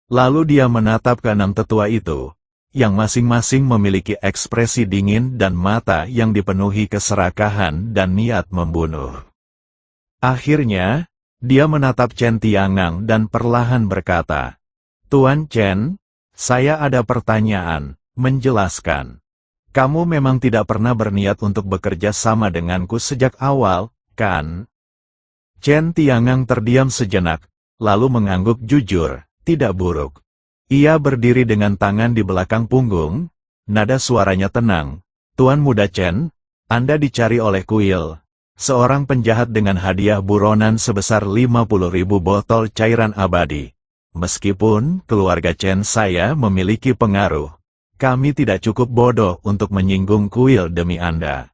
Speaker 2: Lalu dia menatap ke 6 tetua itu, yang masing-masing memiliki ekspresi dingin dan mata yang dipenuhi keserakahan dan niat membunuh. Akhirnya, dia menatap Chen Tiangang dan perlahan berkata, Tuan Chen, saya ada pertanyaan, menjelaskan. Kamu memang tidak pernah berniat untuk bekerja sama denganku sejak awal, kan? Chen Tiangang terdiam sejenak, lalu mengangguk jujur, tidak buruk. Ia berdiri dengan tangan di belakang punggung, nada suaranya tenang. Tuan Muda Chen, Anda dicari oleh kuil, seorang penjahat dengan hadiah buronan sebesar 50.000 botol cairan abadi. Meskipun keluarga Chen saya memiliki pengaruh, kami tidak cukup bodoh untuk menyinggung kuil demi Anda.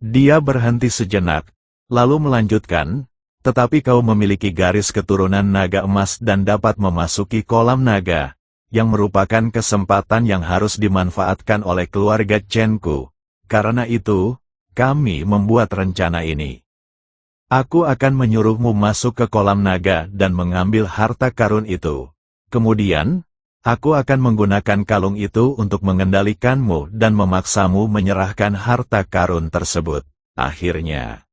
Speaker 2: Dia berhenti sejenak, lalu melanjutkan, tetapi kau memiliki garis keturunan naga emas dan dapat memasuki kolam naga, yang merupakan kesempatan yang harus dimanfaatkan oleh keluarga Chen-ku. Karena itu, kami membuat rencana ini. Aku akan menyuruhmu masuk ke kolam naga dan mengambil harta karun itu. Kemudian, aku akan menggunakan kalung itu untuk mengendalikanmu dan memaksamu menyerahkan harta karun tersebut. Akhirnya,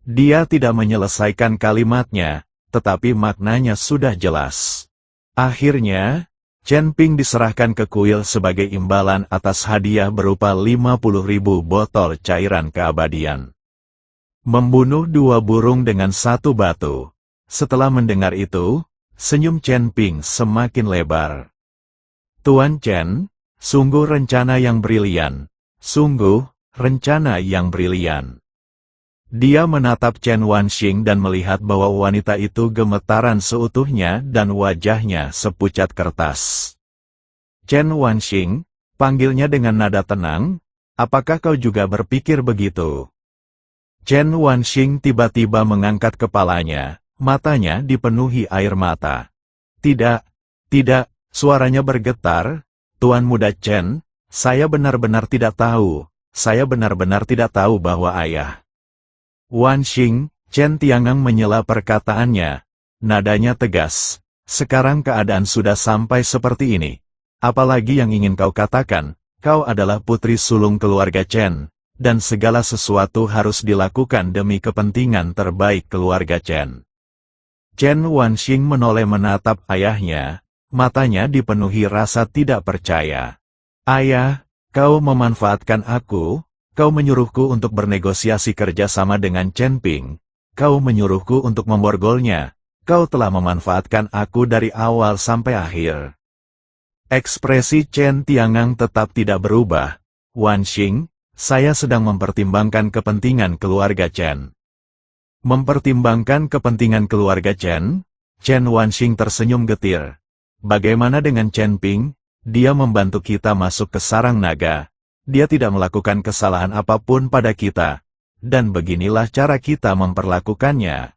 Speaker 2: dia tidak menyelesaikan kalimatnya, tetapi maknanya sudah jelas. Akhirnya, Chen Ping diserahkan ke kuil sebagai imbalan atas hadiah berupa 50.000 botol cairan keabadian. Membunuh 2 burung dengan 1 batu. Setelah mendengar itu, senyum Chen Ping semakin lebar. Tuan Chen, sungguh rencana yang brilian. Sungguh, rencana yang brilian. Dia menatap Chen Wanxing dan melihat bahwa wanita itu gemetaran seutuhnya dan wajahnya sepucat kertas. Chen Wanxing, panggilnya dengan nada tenang, apakah kau juga berpikir begitu? Chen Wanxing tiba-tiba mengangkat kepalanya, matanya dipenuhi air mata. Tidak, tidak, suaranya bergetar, Tuan Muda Chen, saya benar-benar tidak tahu, saya benar-benar tidak tahu bahwa ayah. Wanxing, Chen Tiangang menyela perkataannya, nadanya tegas. Sekarang keadaan sudah sampai seperti ini. Apalagi yang ingin kau katakan, kau adalah putri sulung keluarga Chen, dan segala sesuatu harus dilakukan demi kepentingan terbaik keluarga Chen. Chen Wanxing menoleh menatap ayahnya, matanya dipenuhi rasa tidak percaya. Ayah, kau memanfaatkan aku? Kau menyuruhku untuk bernegosiasi kerjasama dengan Chen Ping. Kau menyuruhku untuk memborgolnya. Kau telah memanfaatkan aku dari awal sampai akhir. Ekspresi Chen Tiangang tetap tidak berubah. Wanxing, saya sedang mempertimbangkan kepentingan keluarga Chen. Mempertimbangkan kepentingan keluarga Chen? Chen Wanxing tersenyum getir. Bagaimana dengan Chen Ping? Dia membantu kita masuk ke sarang naga. Dia tidak melakukan kesalahan apapun pada kita, dan beginilah cara kita memperlakukannya.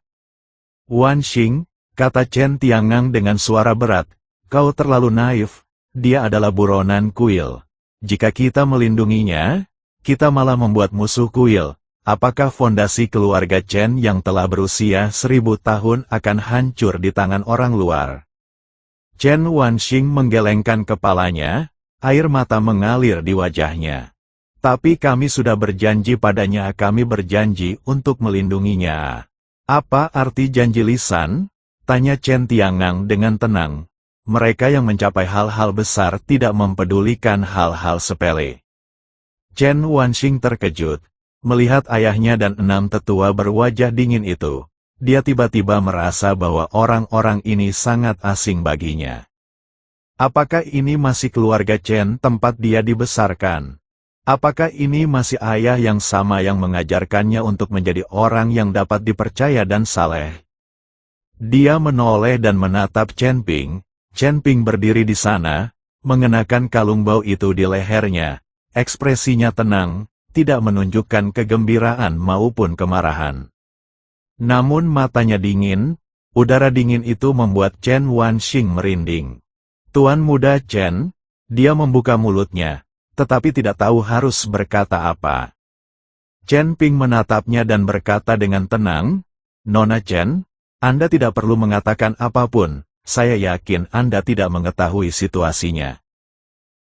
Speaker 2: Wanxing, kata Chen Tiangang dengan suara berat, kau terlalu naif, dia adalah buronan kuil. Jika kita melindunginya, kita malah membuat musuh kuil. Apakah fondasi keluarga Chen yang telah berusia 1000 tahun akan hancur di tangan orang luar? Chen Wanxing menggelengkan kepalanya, air mata mengalir di wajahnya. Tapi kami sudah berjanji padanya, kami berjanji untuk melindunginya. Apa arti janji lisan? Tanya Chen Tiangang dengan tenang. Mereka yang mencapai hal-hal besar tidak mempedulikan hal-hal sepele. Chen Wanxing terkejut, melihat ayahnya dan 6 tetua berwajah dingin itu. Dia tiba-tiba merasa bahwa orang-orang ini sangat asing baginya. Apakah ini masih keluarga Chen tempat dia dibesarkan? Apakah ini masih ayah yang sama yang mengajarkannya untuk menjadi orang yang dapat dipercaya dan saleh? Dia menoleh dan menatap Chen Ping. Chen Ping berdiri di sana, mengenakan kalung bau itu di lehernya. Ekspresinya tenang, tidak menunjukkan kegembiraan maupun kemarahan. Namun matanya dingin, udara dingin itu membuat Chen Wanxing merinding. Tuan Muda Chen, dia membuka mulutnya, tetapi tidak tahu harus berkata apa. Chen Ping menatapnya dan berkata dengan tenang, Nona Chen, Anda tidak perlu mengatakan apapun, saya yakin Anda tidak mengetahui situasinya.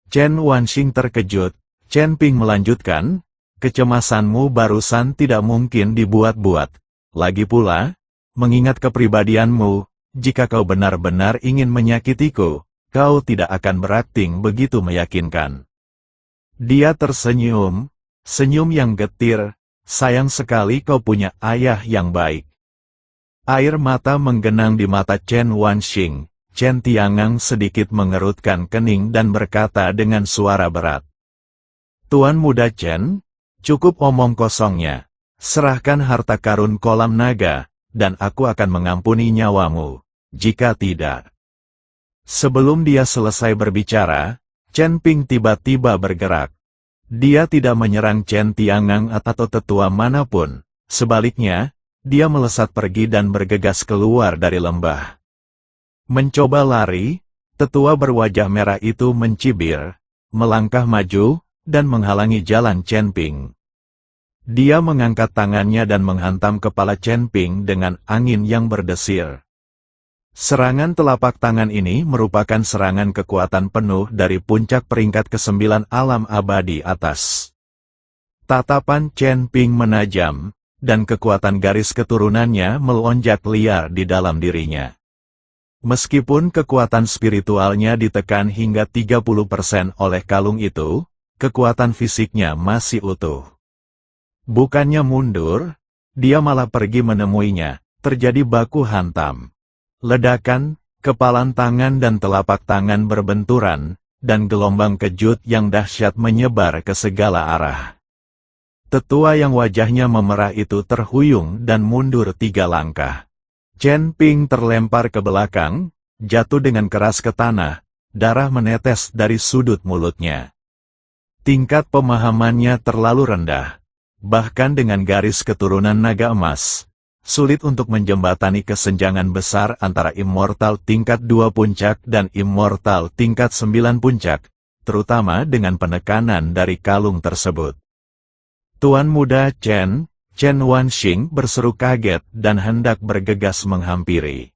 Speaker 2: Chen Wanxing terkejut, Chen Ping melanjutkan, kecemasanmu barusan tidak mungkin dibuat-buat. Lagi pula, mengingat kepribadianmu, jika kau benar-benar ingin menyakitiku, kau tidak akan berakting begitu meyakinkan. Dia tersenyum, senyum yang getir, sayang sekali kau punya ayah yang baik. Air mata menggenang di mata Chen Wanxing, Chen Tiangang sedikit mengerutkan kening dan berkata dengan suara berat. Tuan Muda Chen, cukup omong kosongnya, serahkan harta karun kolam naga, dan aku akan mengampuni nyawamu, jika tidak. Sebelum dia selesai berbicara, Chen Ping tiba-tiba bergerak. Dia tidak menyerang Chen Tiangang atau tetua manapun, sebaliknya, dia melesat pergi dan bergegas keluar dari lembah. Mencoba lari, tetua berwajah merah itu mencibir, melangkah maju, dan menghalangi jalan Chen Ping. Dia mengangkat tangannya dan menghantam kepala Chen Ping dengan angin yang berdesir. Serangan telapak tangan ini merupakan serangan kekuatan penuh dari puncak peringkat ke-9 alam abadi atas. Tatapan Chen Ping menajam, dan kekuatan garis keturunannya melonjak liar di dalam dirinya. Meskipun kekuatan spiritualnya ditekan hingga 30% oleh kalung itu, kekuatan fisiknya masih utuh. Bukannya mundur, dia malah pergi menemuinya, terjadi baku hantam. Ledakan, kepalan tangan dan telapak tangan berbenturan, dan gelombang kejut yang dahsyat menyebar ke segala arah. Tetua yang wajahnya memerah itu terhuyung dan mundur 3 langkah. Chen Ping terlempar ke belakang, jatuh dengan keras ke tanah, darah menetes dari sudut mulutnya. Tingkat pemahamannya terlalu rendah. Bahkan dengan garis keturunan naga emas, sulit untuk menjembatani kesenjangan besar antara immortal tingkat 2 puncak dan immortal tingkat 9 puncak, terutama dengan penekanan dari kalung tersebut. Tuan muda Chen Wanxing berseru kaget dan hendak bergegas menghampiri.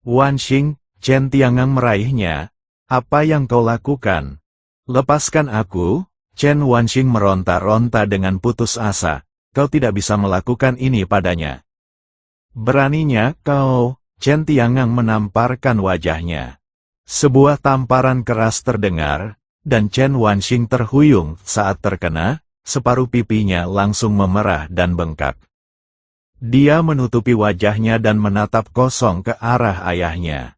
Speaker 2: Wanxing, Chen Tiangang meraihnya. Apa yang kau lakukan? Lepaskan aku. Chen Wanxing meronta-ronta dengan putus asa. Kau tidak bisa melakukan ini padanya. Beraninya kau. Chen Tiangang menamparkan wajahnya. Sebuah tamparan keras terdengar, dan Chen Wanxing terhuyung saat terkena. Separuh pipinya langsung memerah dan bengkak. Dia menutupi wajahnya dan menatap kosong ke arah ayahnya.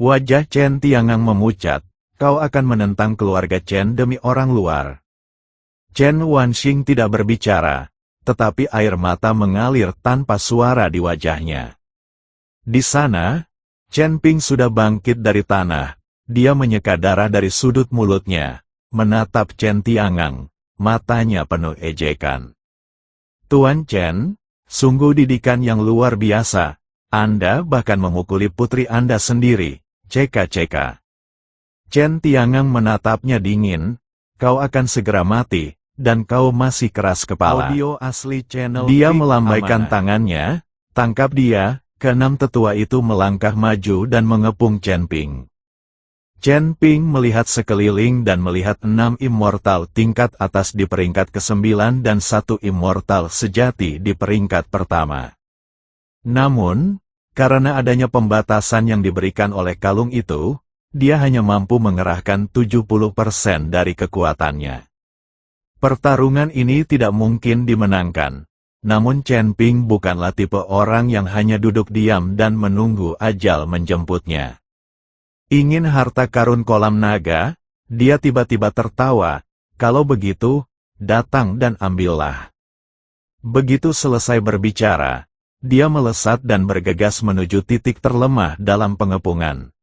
Speaker 2: Wajah Chen Tiangang memucat, kau akan menentang keluarga Chen demi orang luar. Chen Wanxing tidak berbicara, tetapi air mata mengalir tanpa suara di wajahnya. Di sana, Chen Ping sudah bangkit dari tanah, dia menyeka darah dari sudut mulutnya, menatap Chen Tiangang. Matanya penuh ejekan. Tuan Chen, sungguh didikan yang luar biasa. Anda bahkan memukuli putri Anda sendiri. Ceka-ceka. Chen Tiangang menatapnya dingin. Kau akan segera mati, dan kau masih keras kepala. Audio asli channel. Dia melambaikan tangannya. Tangkap dia. Keenam tetua itu melangkah maju dan mengepung Chen Ping. Chen Ping melihat sekeliling dan melihat 6 immortal tingkat atas di peringkat ke-9 dan 1 immortal sejati di peringkat pertama. Namun, karena adanya pembatasan yang diberikan oleh kalung itu, dia hanya mampu mengerahkan 70% dari kekuatannya. Pertarungan ini tidak mungkin dimenangkan. Namun Chen Ping bukanlah tipe orang yang hanya duduk diam dan menunggu ajal menjemputnya. Ingin harta karun kolam naga, dia tiba-tiba tertawa. Kalau begitu, datang dan ambillah. Begitu selesai berbicara, dia melesat dan bergegas menuju titik terlemah dalam pengepungan.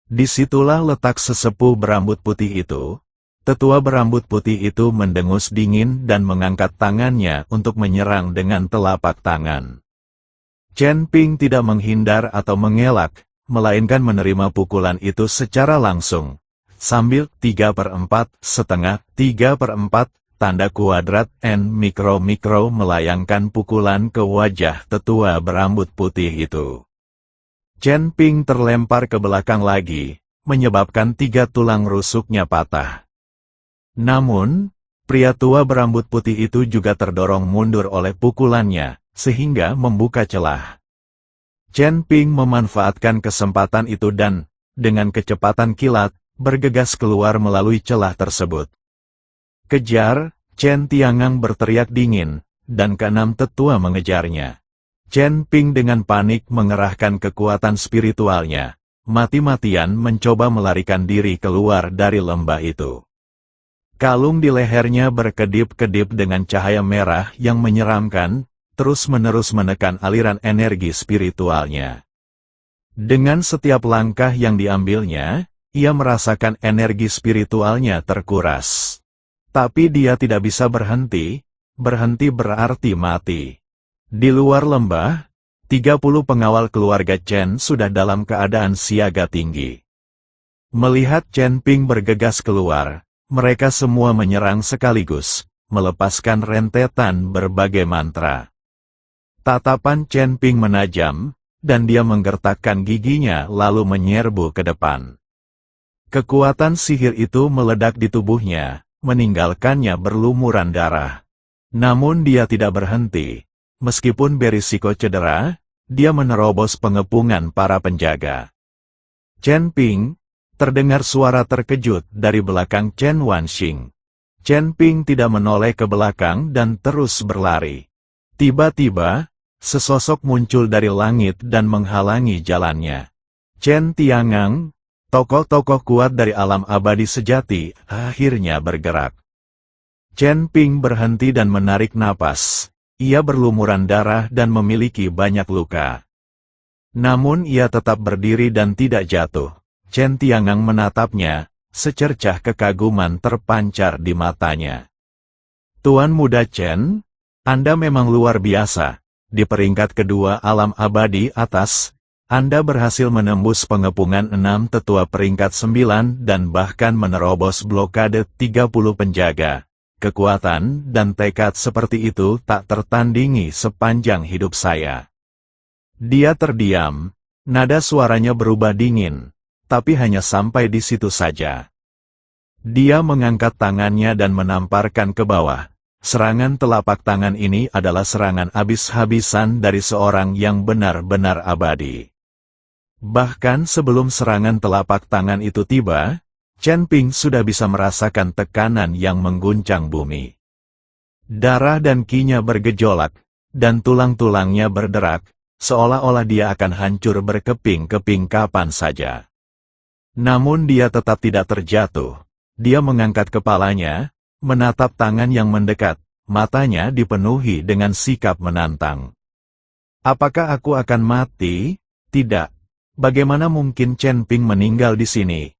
Speaker 2: Disitulah letak sesepuh berambut putih itu. Tetua berambut putih itu mendengus dingin dan mengangkat tangannya untuk menyerang dengan telapak tangan. Chen Ping tidak menghindar atau mengelak, melainkan menerima pukulan itu secara langsung, sambil 3/4, setengah, 3/4, tanda kuadrat N mikro melayangkan pukulan ke wajah tetua berambut putih itu. Chen Ping terlempar ke belakang lagi, menyebabkan 3 tulang rusuknya patah. Namun, pria tua berambut putih itu juga terdorong mundur oleh pukulannya, sehingga membuka celah. Chen Ping memanfaatkan kesempatan itu dan, dengan kecepatan kilat, bergegas keluar melalui celah tersebut. Kejar, Chen Tiangang berteriak dingin, dan keenam tetua mengejarnya. Chen Ping dengan panik mengerahkan kekuatan spiritualnya, mati-matian mencoba melarikan diri keluar dari lembah itu. Kalung di lehernya berkedip-kedip dengan cahaya merah yang menyeramkan, terus-menerus menekan aliran energi spiritualnya. Dengan setiap langkah yang diambilnya, ia merasakan energi spiritualnya terkuras. Tapi dia tidak bisa berhenti, berhenti berarti mati. Di luar lembah, 30 pengawal keluarga Chen sudah dalam keadaan siaga tinggi. Melihat Chen Ping bergegas keluar, mereka semua menyerang sekaligus, melepaskan rentetan berbagai mantra. Tatapan Chen Ping menajam, dan dia menggertakkan giginya lalu menyerbu ke depan. Kekuatan sihir itu meledak di tubuhnya, meninggalkannya berlumuran darah. Namun dia tidak berhenti. Meskipun berisiko cedera, dia menerobos pengepungan para penjaga. Chen Ping, terdengar suara terkejut dari belakang Chen Wanxing. Chen Ping tidak menoleh ke belakang dan terus berlari. Tiba-tiba, sesosok muncul dari langit dan menghalangi jalannya. Chen Tiangang, tokoh-tokoh kuat dari alam abadi sejati, akhirnya bergerak. Chen Ping berhenti dan menarik napas. Ia berlumuran darah dan memiliki banyak luka. Namun ia tetap berdiri dan tidak jatuh. Chen Tiangang menatapnya, secercah kekaguman terpancar di matanya. Tuan Muda Chen, Anda memang luar biasa. Di peringkat kedua alam abadi atas, Anda berhasil menembus pengepungan 6 tetua peringkat 9 dan bahkan menerobos blokade 30 penjaga. Kekuatan dan tekad seperti itu tak tertandingi sepanjang hidup saya. Dia terdiam, nada suaranya berubah dingin, tapi hanya sampai di situ saja. Dia mengangkat tangannya dan menamparkan ke bawah. Serangan telapak tangan ini adalah serangan habis-habisan dari seorang yang benar-benar abadi. Bahkan sebelum serangan telapak tangan itu tiba, Chen Ping sudah bisa merasakan tekanan yang mengguncang bumi. Darah dan kinya bergejolak, dan tulang-tulangnya berderak, seolah-olah dia akan hancur berkeping-keping kapan saja. Namun dia tetap tidak terjatuh. Dia mengangkat kepalanya, menatap tangan yang mendekat, matanya dipenuhi dengan sikap menantang. Apakah aku akan mati? Tidak. Bagaimana mungkin Chen Ping meninggal di sini?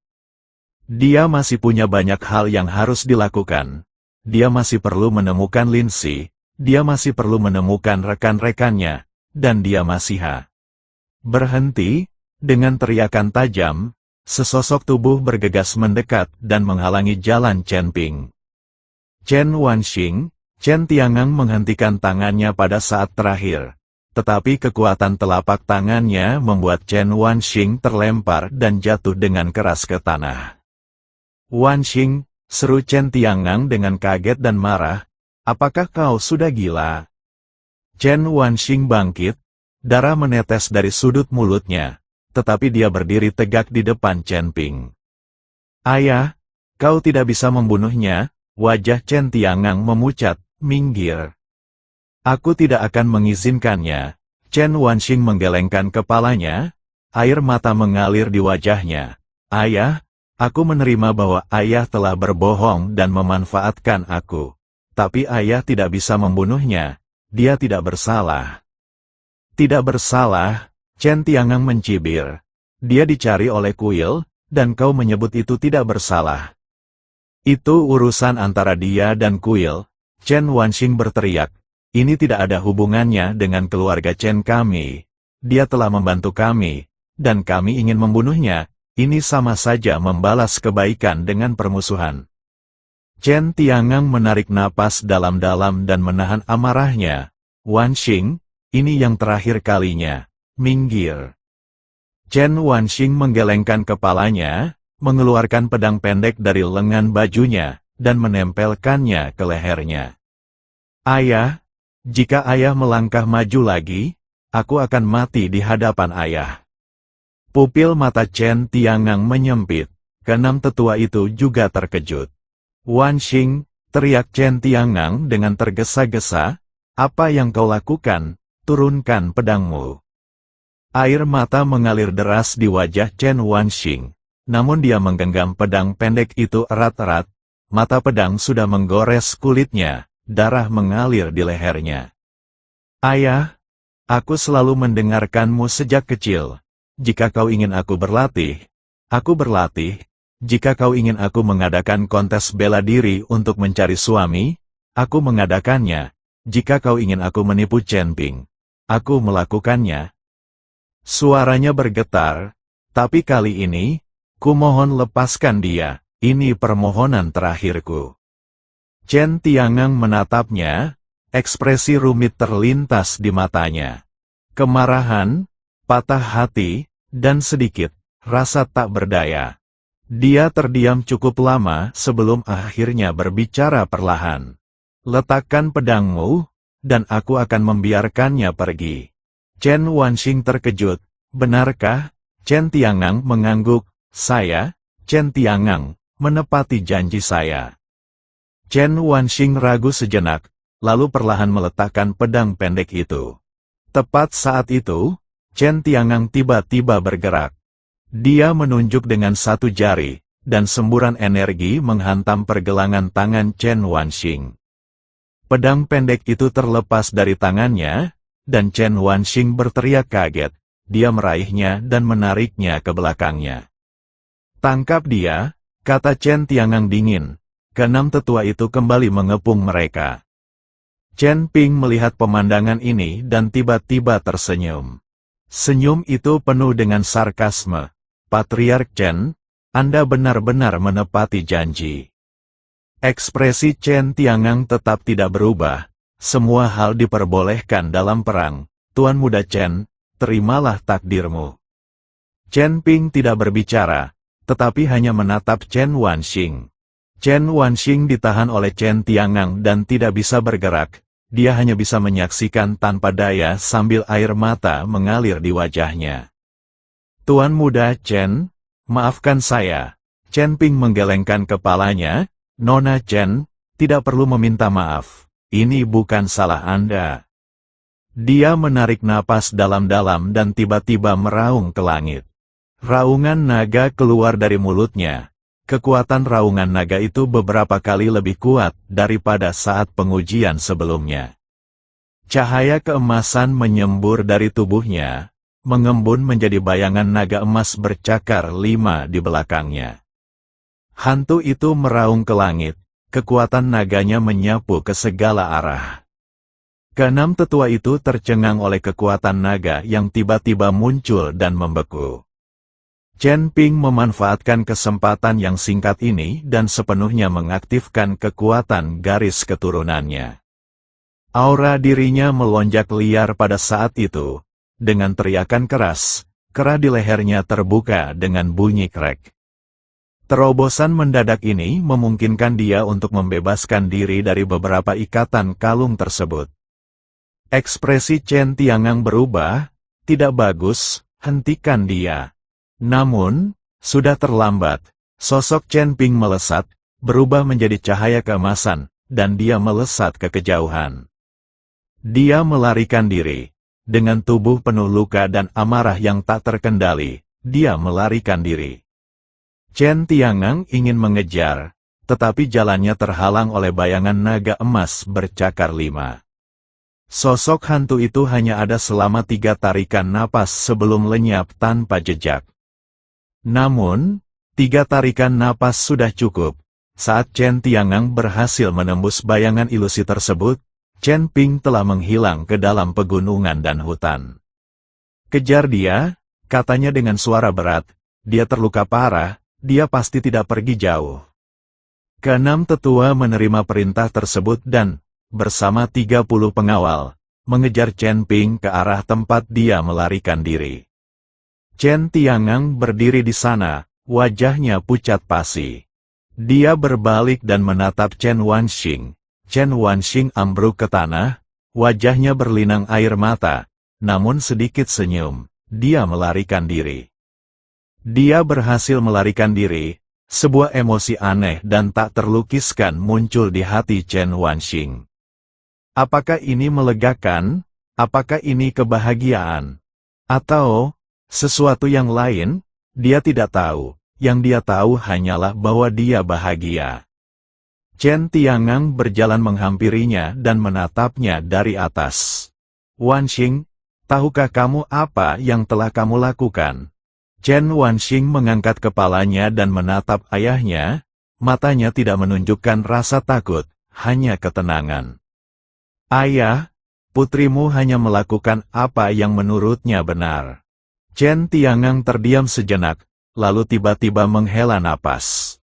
Speaker 2: Dia masih punya banyak hal yang harus dilakukan. Dia masih perlu menemukan Lin Si, dia masih perlu menemukan rekan-rekannya, dan dia masih berhenti. Dengan teriakan tajam, sesosok tubuh bergegas mendekat dan menghalangi jalan Chen Ping. Chen Wanxing, Chen Tiangang menghentikan tangannya pada saat terakhir. Tetapi kekuatan telapak tangannya membuat Chen Wanxing terlempar dan jatuh dengan keras ke tanah. Wanxing, seru Chen Tiangang dengan kaget dan marah, apakah kau sudah gila? Chen Wanxing bangkit, darah menetes dari sudut mulutnya, tetapi dia berdiri tegak di depan Chen Ping. Ayah, kau tidak bisa membunuhnya, wajah Chen Tiangang memucat, minggir. Aku tidak akan mengizinkannya. Chen Wanxing menggelengkan kepalanya, air mata mengalir di wajahnya. Ayah, aku menerima bahwa ayah telah berbohong dan memanfaatkan aku. Tapi ayah tidak bisa membunuhnya. Dia tidak bersalah. Tidak bersalah, Chen Tiangang mencibir. Dia dicari oleh kuil, dan kau menyebut itu tidak bersalah. Itu urusan antara dia dan kuil. Chen Wanxing berteriak. Ini tidak ada hubungannya dengan keluarga Chen kami. Dia telah membantu kami, dan kami ingin membunuhnya. Ini sama saja membalas kebaikan dengan permusuhan. Chen Tiangang menarik napas dalam-dalam dan menahan amarahnya. Wanxing, ini yang terakhir kalinya. Minggir. Chen Wanxing menggelengkan kepalanya, mengeluarkan pedang pendek dari lengan bajunya, dan menempelkannya ke lehernya. Ayah, jika ayah melangkah maju lagi, aku akan mati di hadapan ayah. Pupil mata Chen Tiangang menyempit, keenam tetua itu juga terkejut. Wanxing, teriak Chen Tiangang dengan tergesa-gesa, apa yang kau lakukan? Turunkan pedangmu. Air mata mengalir deras di wajah Chen Wanxing, namun dia menggenggam pedang pendek itu erat-erat, mata pedang sudah menggores kulitnya. Darah mengalir di lehernya. Ayah, aku selalu mendengarkanmu sejak kecil. Jika kau ingin aku berlatih, aku berlatih. Jika kau ingin aku mengadakan kontes bela diri untuk mencari suami, aku mengadakannya. Jika kau ingin aku menipu Chen Ping, aku melakukannya. Suaranya bergetar, tapi kali ini, kumohon lepaskan dia, ini permohonan terakhirku. Chen Tiangang menatapnya, ekspresi rumit terlintas di matanya. Kemarahan, patah hati, dan sedikit rasa tak berdaya. Dia terdiam cukup lama sebelum akhirnya berbicara perlahan. Letakkan pedangmu, dan aku akan membiarkannya pergi. Chen Wanxing terkejut. Benarkah? Chen Tiangang mengangguk. Saya, Chen Tiangang, menepati janji saya. Chen Wanxing ragu sejenak, lalu perlahan meletakkan pedang pendek itu. Tepat saat itu, Chen Tiangang tiba-tiba bergerak. Dia menunjuk dengan satu jari, dan semburan energi menghantam pergelangan tangan Chen Wanxing. Pedang pendek itu terlepas dari tangannya, dan Chen Wanxing berteriak kaget. Dia meraihnya dan menariknya ke belakangnya. "Tangkap dia," kata Chen Tiangang dingin. Keenam tetua itu kembali mengepung mereka. Chen Ping melihat pemandangan ini dan tiba-tiba tersenyum. Senyum itu penuh dengan sarkasme. "Patriark Chen, Anda benar-benar menepati janji." Ekspresi Chen Tiangang tetap tidak berubah. "Semua hal diperbolehkan dalam perang. Tuan Muda Chen, terimalah takdirmu." Chen Ping tidak berbicara, tetapi hanya menatap Chen Wanxing. Chen Wanxing ditahan oleh Chen Tiangang dan tidak bisa bergerak. Dia hanya bisa menyaksikan tanpa daya sambil air mata mengalir di wajahnya. "Tuan Muda Chen, maafkan saya." Chen Ping menggelengkan kepalanya. "Nona Chen, tidak perlu meminta maaf. Ini bukan salah Anda." Dia menarik napas dalam-dalam dan tiba-tiba meraung ke langit. Raungan naga keluar dari mulutnya. Kekuatan raungan naga itu beberapa kali lebih kuat daripada saat pengujian sebelumnya. Cahaya keemasan menyembur dari tubuhnya, mengembun menjadi bayangan naga emas bercakar 5 di belakangnya. Hantu itu meraung ke langit, kekuatan naganya menyapu ke segala arah. Keenam tetua itu tercengang oleh kekuatan naga yang tiba-tiba muncul dan membeku. Chen Ping memanfaatkan kesempatan yang singkat ini dan sepenuhnya mengaktifkan kekuatan garis keturunannya. Aura dirinya melonjak liar pada saat itu. Dengan teriakan keras, kera di lehernya terbuka dengan bunyi krek. Terobosan mendadak ini memungkinkan dia untuk membebaskan diri dari beberapa ikatan kalung tersebut. Ekspresi Chen Tiangang berubah. "Tidak bagus, hentikan dia." Namun, sudah terlambat. Sosok Chen Ping melesat, berubah menjadi cahaya keemasan, dan dia melesat ke kejauhan. Dia melarikan diri. Dengan tubuh penuh luka dan amarah yang tak terkendali, dia melarikan diri. Chen Tiangang ingin mengejar, tetapi jalannya terhalang oleh bayangan naga emas bercakar 5. Sosok hantu itu hanya ada selama 3 tarikan napas sebelum lenyap tanpa jejak. Namun, 3 tarikan napas sudah cukup. Saat Chen Tiangang berhasil menembus bayangan ilusi tersebut, Chen Ping telah menghilang ke dalam pegunungan dan hutan. "Kejar dia," katanya dengan suara berat. "Dia terluka parah, dia pasti tidak pergi jauh." Keenam tetua menerima perintah tersebut dan, bersama 30 pengawal, mengejar Chen Ping ke arah tempat dia melarikan diri. Chen Tiangang berdiri di sana, wajahnya pucat pasi. Dia berbalik dan menatap Chen Wanxing. Chen Wanxing ambruk ke tanah, wajahnya berlinang air mata, namun sedikit senyum. Dia melarikan diri. Dia berhasil melarikan diri. Sebuah emosi aneh dan tak terlukiskan muncul di hati Chen Wanxing. Apakah ini melegakan? Apakah ini kebahagiaan? Atau sesuatu yang lain? Dia tidak tahu. Yang dia tahu hanyalah bahwa dia bahagia. Chen Tiangang berjalan menghampirinya dan menatapnya dari atas. "Wanxing, tahukah kamu apa yang telah kamu lakukan?" Chen Wanxing mengangkat kepalanya dan menatap ayahnya. Matanya tidak menunjukkan rasa takut, hanya ketenangan. "Ayah, putrimu hanya melakukan apa yang menurutnya benar." Chen Tiangang terdiam sejenak, lalu tiba-tiba menghela napas.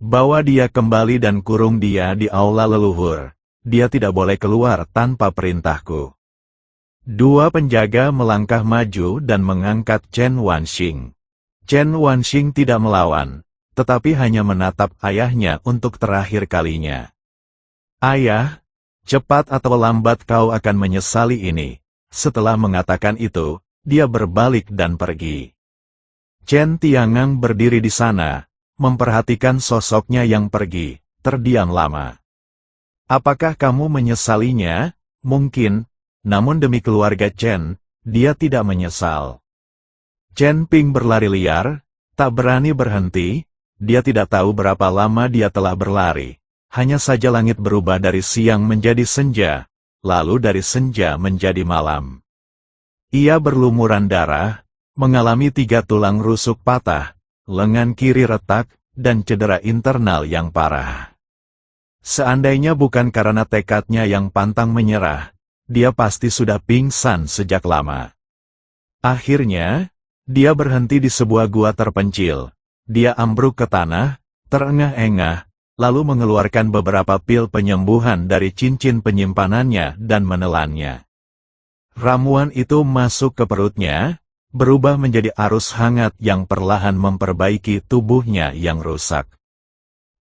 Speaker 2: "Bawa dia kembali dan kurung dia di aula leluhur. Dia tidak boleh keluar tanpa perintahku." 2 penjaga melangkah maju dan mengangkat Chen Wanxing. Chen Wanxing tidak melawan, tetapi hanya menatap ayahnya untuk terakhir kalinya. "Ayah, cepat atau lambat kau akan menyesali ini." Setelah mengatakan itu, dia berbalik dan pergi. Chen Tiangang berdiri di sana, memperhatikan sosoknya yang pergi, terdiam lama. "Apakah kamu menyesalinya?" "Mungkin, namun demi keluarga Chen, dia tidak menyesal." Chen Ping berlari liar, tak berani berhenti. Dia tidak tahu berapa lama dia telah berlari. Hanya saja langit berubah dari siang menjadi senja, lalu dari senja menjadi malam. Ia berlumuran darah, mengalami 3 tulang rusuk patah, lengan kiri retak, dan cedera internal yang parah. Seandainya bukan karena tekadnya yang pantang menyerah, dia pasti sudah pingsan sejak lama. Akhirnya, dia berhenti di sebuah gua terpencil. Dia ambruk ke tanah, terengah-engah, lalu mengeluarkan beberapa pil penyembuhan dari cincin penyimpanannya dan menelannya. Ramuan itu masuk ke perutnya, berubah menjadi arus hangat yang perlahan memperbaiki tubuhnya yang rusak.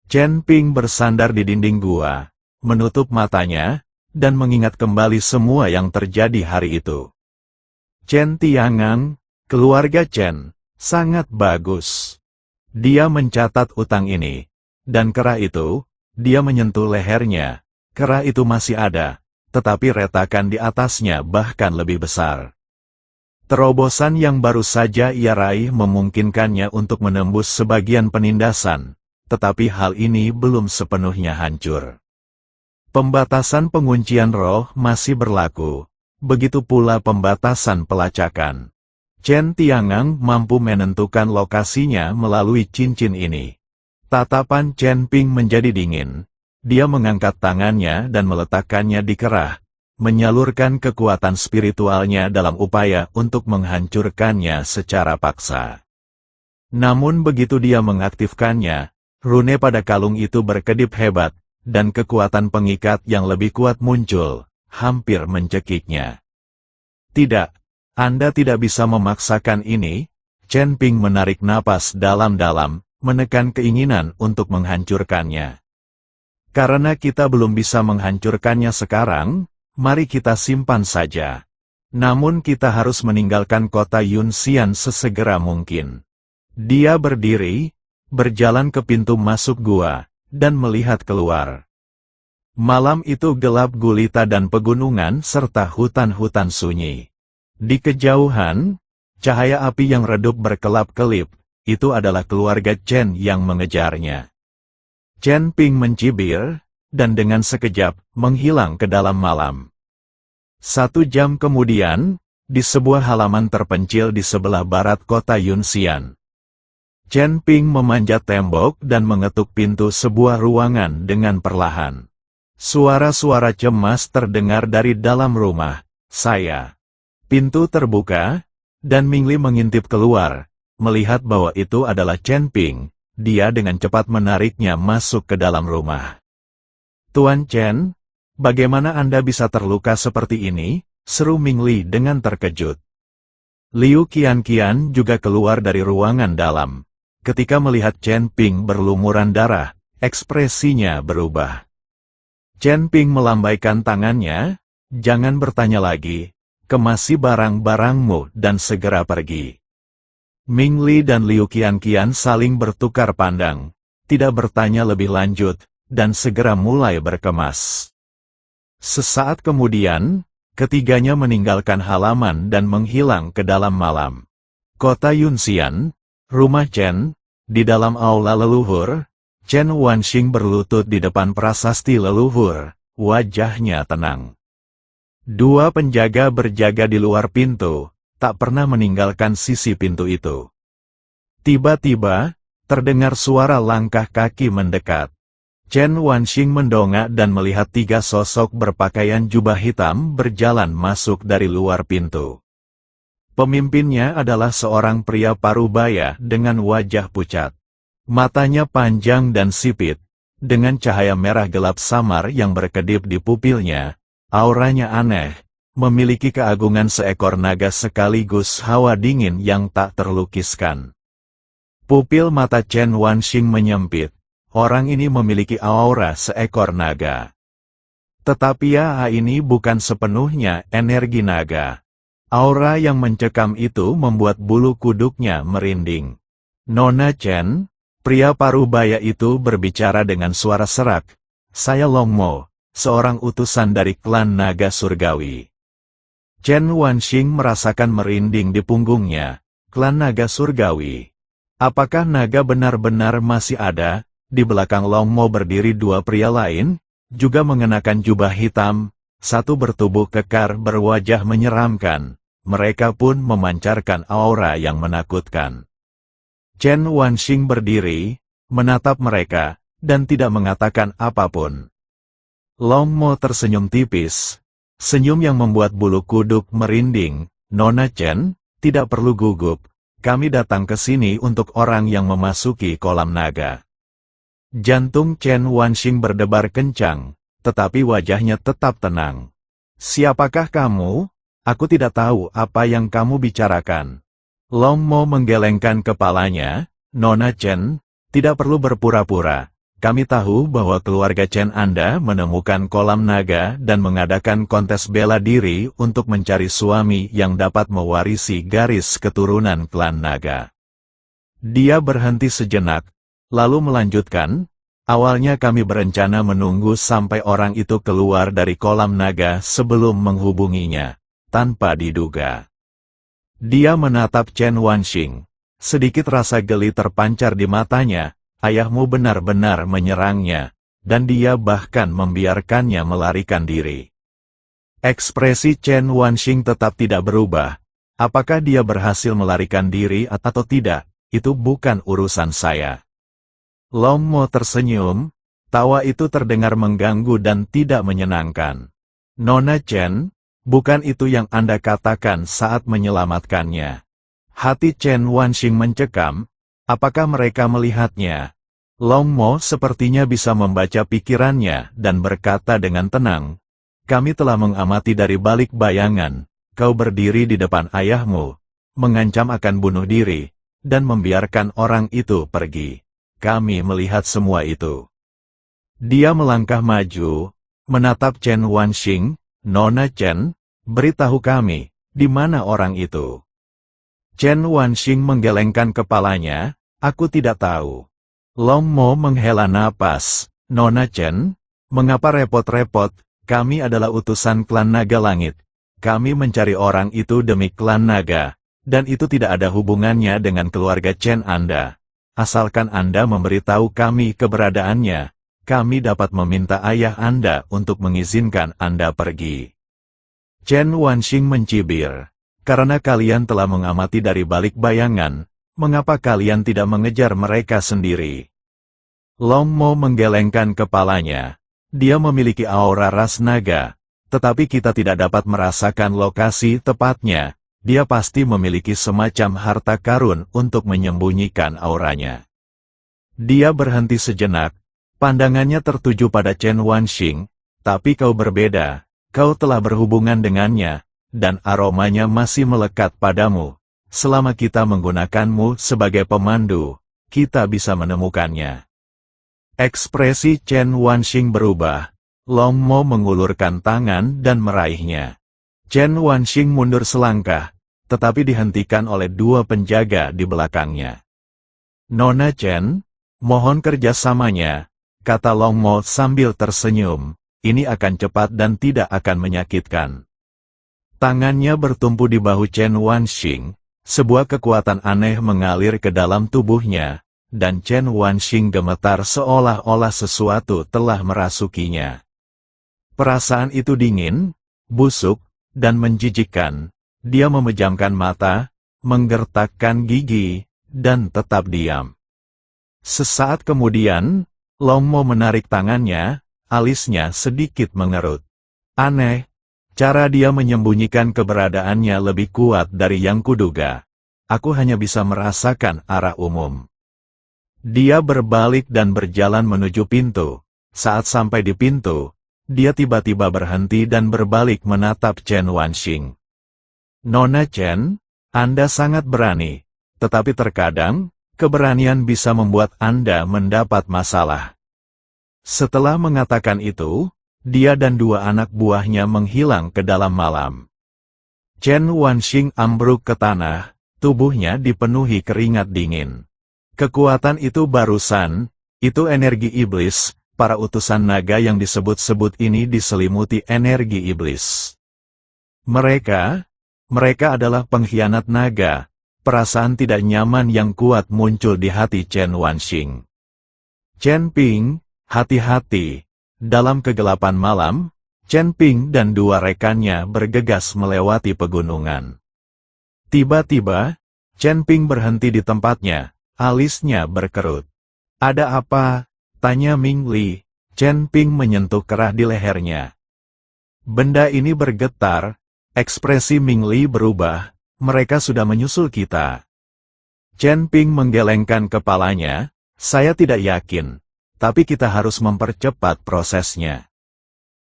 Speaker 2: Chen Ping bersandar di dinding gua, menutup matanya, dan mengingat kembali semua yang terjadi hari itu. Chen Tiangang, keluarga Chen, sangat bagus. Dia mencatat utang ini. Dan kera itu, dia menyentuh lehernya. Kera itu masih ada, tetapi retakan di atasnya bahkan lebih besar. Terobosan yang baru saja ia raih memungkinkannya untuk menembus sebagian penindasan, tetapi hal ini belum sepenuhnya hancur. Pembatasan penguncian roh masih berlaku, begitu pula pembatasan pelacakan. Chen Tiangang mampu menentukan lokasinya melalui cincin ini. Tatapan Chen Ping menjadi dingin. Dia mengangkat tangannya dan meletakkannya di kerah, menyalurkan kekuatan spiritualnya dalam upaya untuk menghancurkannya secara paksa. Namun begitu dia mengaktifkannya, rune pada kalung itu berkedip hebat, dan kekuatan pengikat yang lebih kuat muncul, hampir mencekiknya. Tidak, Anda tidak bisa memaksakan ini. Chen Ping menarik napas dalam-dalam, menekan keinginan untuk menghancurkannya. Karena kita belum bisa menghancurkannya sekarang, mari kita simpan saja. Namun kita harus meninggalkan kota Yunxian sesegera mungkin. Dia berdiri, berjalan ke pintu masuk gua, dan melihat keluar. Malam itu gelap gulita dan pegunungan serta hutan-hutan sunyi. Di kejauhan, cahaya api yang redup berkelap-kelip. Itu adalah keluarga Chen yang mengejarnya. Chen Ping mencibir, dan dengan sekejap, menghilang ke dalam malam. 1 jam kemudian, di sebuah halaman terpencil di sebelah barat kota Yunxian, Chen Ping memanjat tembok dan mengetuk pintu sebuah ruangan dengan perlahan. Suara-suara cemas terdengar dari dalam rumah. Saya. Pintu terbuka, dan Mingli mengintip keluar. Melihat bahwa itu adalah Chen Ping, dia dengan cepat menariknya masuk ke dalam rumah. Tuan Chen, bagaimana Anda bisa terluka seperti ini? Seru Mingli dengan terkejut. Liu Qianqian juga keluar dari ruangan dalam. Ketika melihat Chen Ping berlumuran darah, ekspresinya berubah. Chen Ping melambaikan tangannya, jangan bertanya lagi, kemasi barang-barangmu dan segera pergi. Mingli dan Liu Qianqian saling bertukar pandang, tidak bertanya lebih lanjut, dan segera mulai berkemas. Sesaat kemudian, ketiganya meninggalkan halaman dan menghilang ke dalam malam. Kota Yunxian, rumah Chen, di dalam aula leluhur, Chen Wanxing berlutut di depan prasasti leluhur, wajahnya tenang. 2 penjaga berjaga di luar pintu, tak pernah meninggalkan sisi pintu itu. Tiba-tiba, terdengar suara langkah kaki mendekat. Chen Wanxing mendongak dan melihat 3 sosok berpakaian jubah hitam berjalan masuk dari luar pintu. Pemimpinnya adalah seorang pria parubaya dengan wajah pucat. Matanya panjang dan sipit, dengan cahaya merah gelap samar yang berkedip di pupilnya, auranya aneh. Memiliki keagungan seekor naga sekaligus hawa dingin yang tak terlukiskan. Pupil mata Chen Wanxing menyempit. Orang ini memiliki aura seekor naga. Tetapi ini bukan sepenuhnya energi naga. Aura yang mencekam itu membuat bulu kuduknya merinding. Nona Chen, pria parubaya itu berbicara dengan suara serak. Saya Long Mo, seorang utusan dari klan naga surgawi. Chen Wanxing merasakan merinding di punggungnya. Klan naga surgawi. Apakah naga benar-benar masih ada? Di belakang Long Mo berdiri dua pria lain, juga mengenakan jubah hitam, satu bertubuh kekar berwajah menyeramkan. Mereka pun memancarkan aura yang menakutkan. Chen Wanxing berdiri, menatap mereka, dan tidak mengatakan apapun. Long Mo tersenyum tipis, senyum yang membuat bulu kuduk merinding. Nona Chen, tidak perlu gugup. Kami datang ke sini untuk orang yang memasuki kolam naga. Jantung Chen Wanxing berdebar kencang, tetapi wajahnya tetap tenang. Siapakah kamu? Aku tidak tahu apa yang kamu bicarakan. Long Mo menggelengkan kepalanya. Nona Chen, tidak perlu berpura-pura. Kami tahu bahwa keluarga Chen Anda menemukan kolam naga dan mengadakan kontes bela diri untuk mencari suami yang dapat mewarisi garis keturunan klan naga. Dia berhenti sejenak, lalu melanjutkan, awalnya kami berencana menunggu sampai orang itu keluar dari kolam naga sebelum menghubunginya, tanpa diduga. Dia menatap Chen Wanxing, sedikit rasa geli terpancar di matanya. Ayahmu benar-benar menyerangnya, dan dia bahkan membiarkannya melarikan diri. Ekspresi Chen Wanxing tetap tidak berubah. Apakah dia berhasil melarikan diri atau tidak, itu bukan urusan saya. Long Mo tersenyum, tawa itu terdengar mengganggu dan tidak menyenangkan. Nona Chen, bukan itu yang Anda katakan saat menyelamatkannya. Hati Chen Wanxing mencekam, apakah mereka melihatnya? Long Mo sepertinya bisa membaca pikirannya dan berkata dengan tenang, kami telah mengamati dari balik bayangan, kau berdiri di depan ayahmu, mengancam akan bunuh diri, dan membiarkan orang itu pergi. Kami melihat semua itu. Dia melangkah maju, menatap Chen Wanxing. Nona Chen, beritahu kami, di mana orang itu? Chen Wanxing menggelengkan kepalanya, aku tidak tahu. Long Mo menghela napas, Nona Chen, mengapa repot-repot, kami adalah utusan klan naga langit. Kami mencari orang itu demi klan naga, dan itu tidak ada hubungannya dengan keluarga Chen Anda. Asalkan Anda memberitahu kami keberadaannya, kami dapat meminta ayah Anda untuk mengizinkan Anda pergi. Chen Wanxing mencibir, karena kalian telah mengamati dari balik bayangan, mengapa kalian tidak mengejar mereka sendiri? Long Mo menggelengkan kepalanya. Dia memiliki aura ras naga, tetapi kita tidak dapat merasakan lokasi tepatnya. Dia pasti memiliki semacam harta karun untuk menyembunyikan auranya. Dia berhenti sejenak, pandangannya tertuju pada Chen Wanxing, tapi kau berbeda, kau telah berhubungan dengannya, dan aromanya masih melekat padamu. Selama kita menggunakanmu sebagai pemandu, kita bisa menemukannya. Ekspresi Chen Wanxing berubah. Long Mo mengulurkan tangan dan meraihnya. Chen Wanxing mundur selangkah, tetapi dihentikan oleh dua penjaga di belakangnya. Nona Chen, mohon kerjasamanya, kata Long Mo sambil tersenyum. Ini akan cepat dan tidak akan menyakitkan. Tangannya bertumpu di bahu Chen Wanxing. Sebuah kekuatan aneh mengalir ke dalam tubuhnya, dan Chen Wanxing gemetar seolah-olah sesuatu telah merasukinya. Perasaan itu dingin, busuk, dan menjijikkan. Dia memejamkan mata, menggertakkan gigi, dan tetap diam. Sesaat kemudian, Long Mo menarik tangannya, alisnya sedikit mengerut. Aneh. Cara dia menyembunyikan keberadaannya lebih kuat dari yang kuduga. Aku hanya bisa merasakan arah umum. Dia berbalik dan berjalan menuju pintu. Saat sampai di pintu, dia tiba-tiba berhenti dan berbalik menatap Chen Wanxing. Nona Chen, Anda sangat berani, tetapi terkadang, keberanian bisa membuat Anda mendapat masalah. Setelah mengatakan itu, dia dan dua anak buahnya menghilang ke dalam malam. Chen Wanxing ambruk ke tanah, tubuhnya dipenuhi keringat dingin. Kekuatan itu barusan, itu energi iblis, para utusan naga yang disebut-sebut ini diselimuti energi iblis. Mereka adalah pengkhianat naga, perasaan tidak nyaman yang kuat muncul di hati Chen Wanxing. Chen Ping, hati-hati. Dalam kegelapan malam, Chen Ping dan dua rekannya bergegas melewati pegunungan. Tiba-tiba, Chen Ping berhenti di tempatnya, alisnya berkerut. "Ada apa?" tanya Ming Li. Chen Ping menyentuh kerah di lehernya. "Benda ini bergetar." Ekspresi Ming Li berubah. "Mereka sudah menyusul kita." Chen Ping menggelengkan kepalanya. "Saya tidak yakin, tapi kita harus mempercepat prosesnya."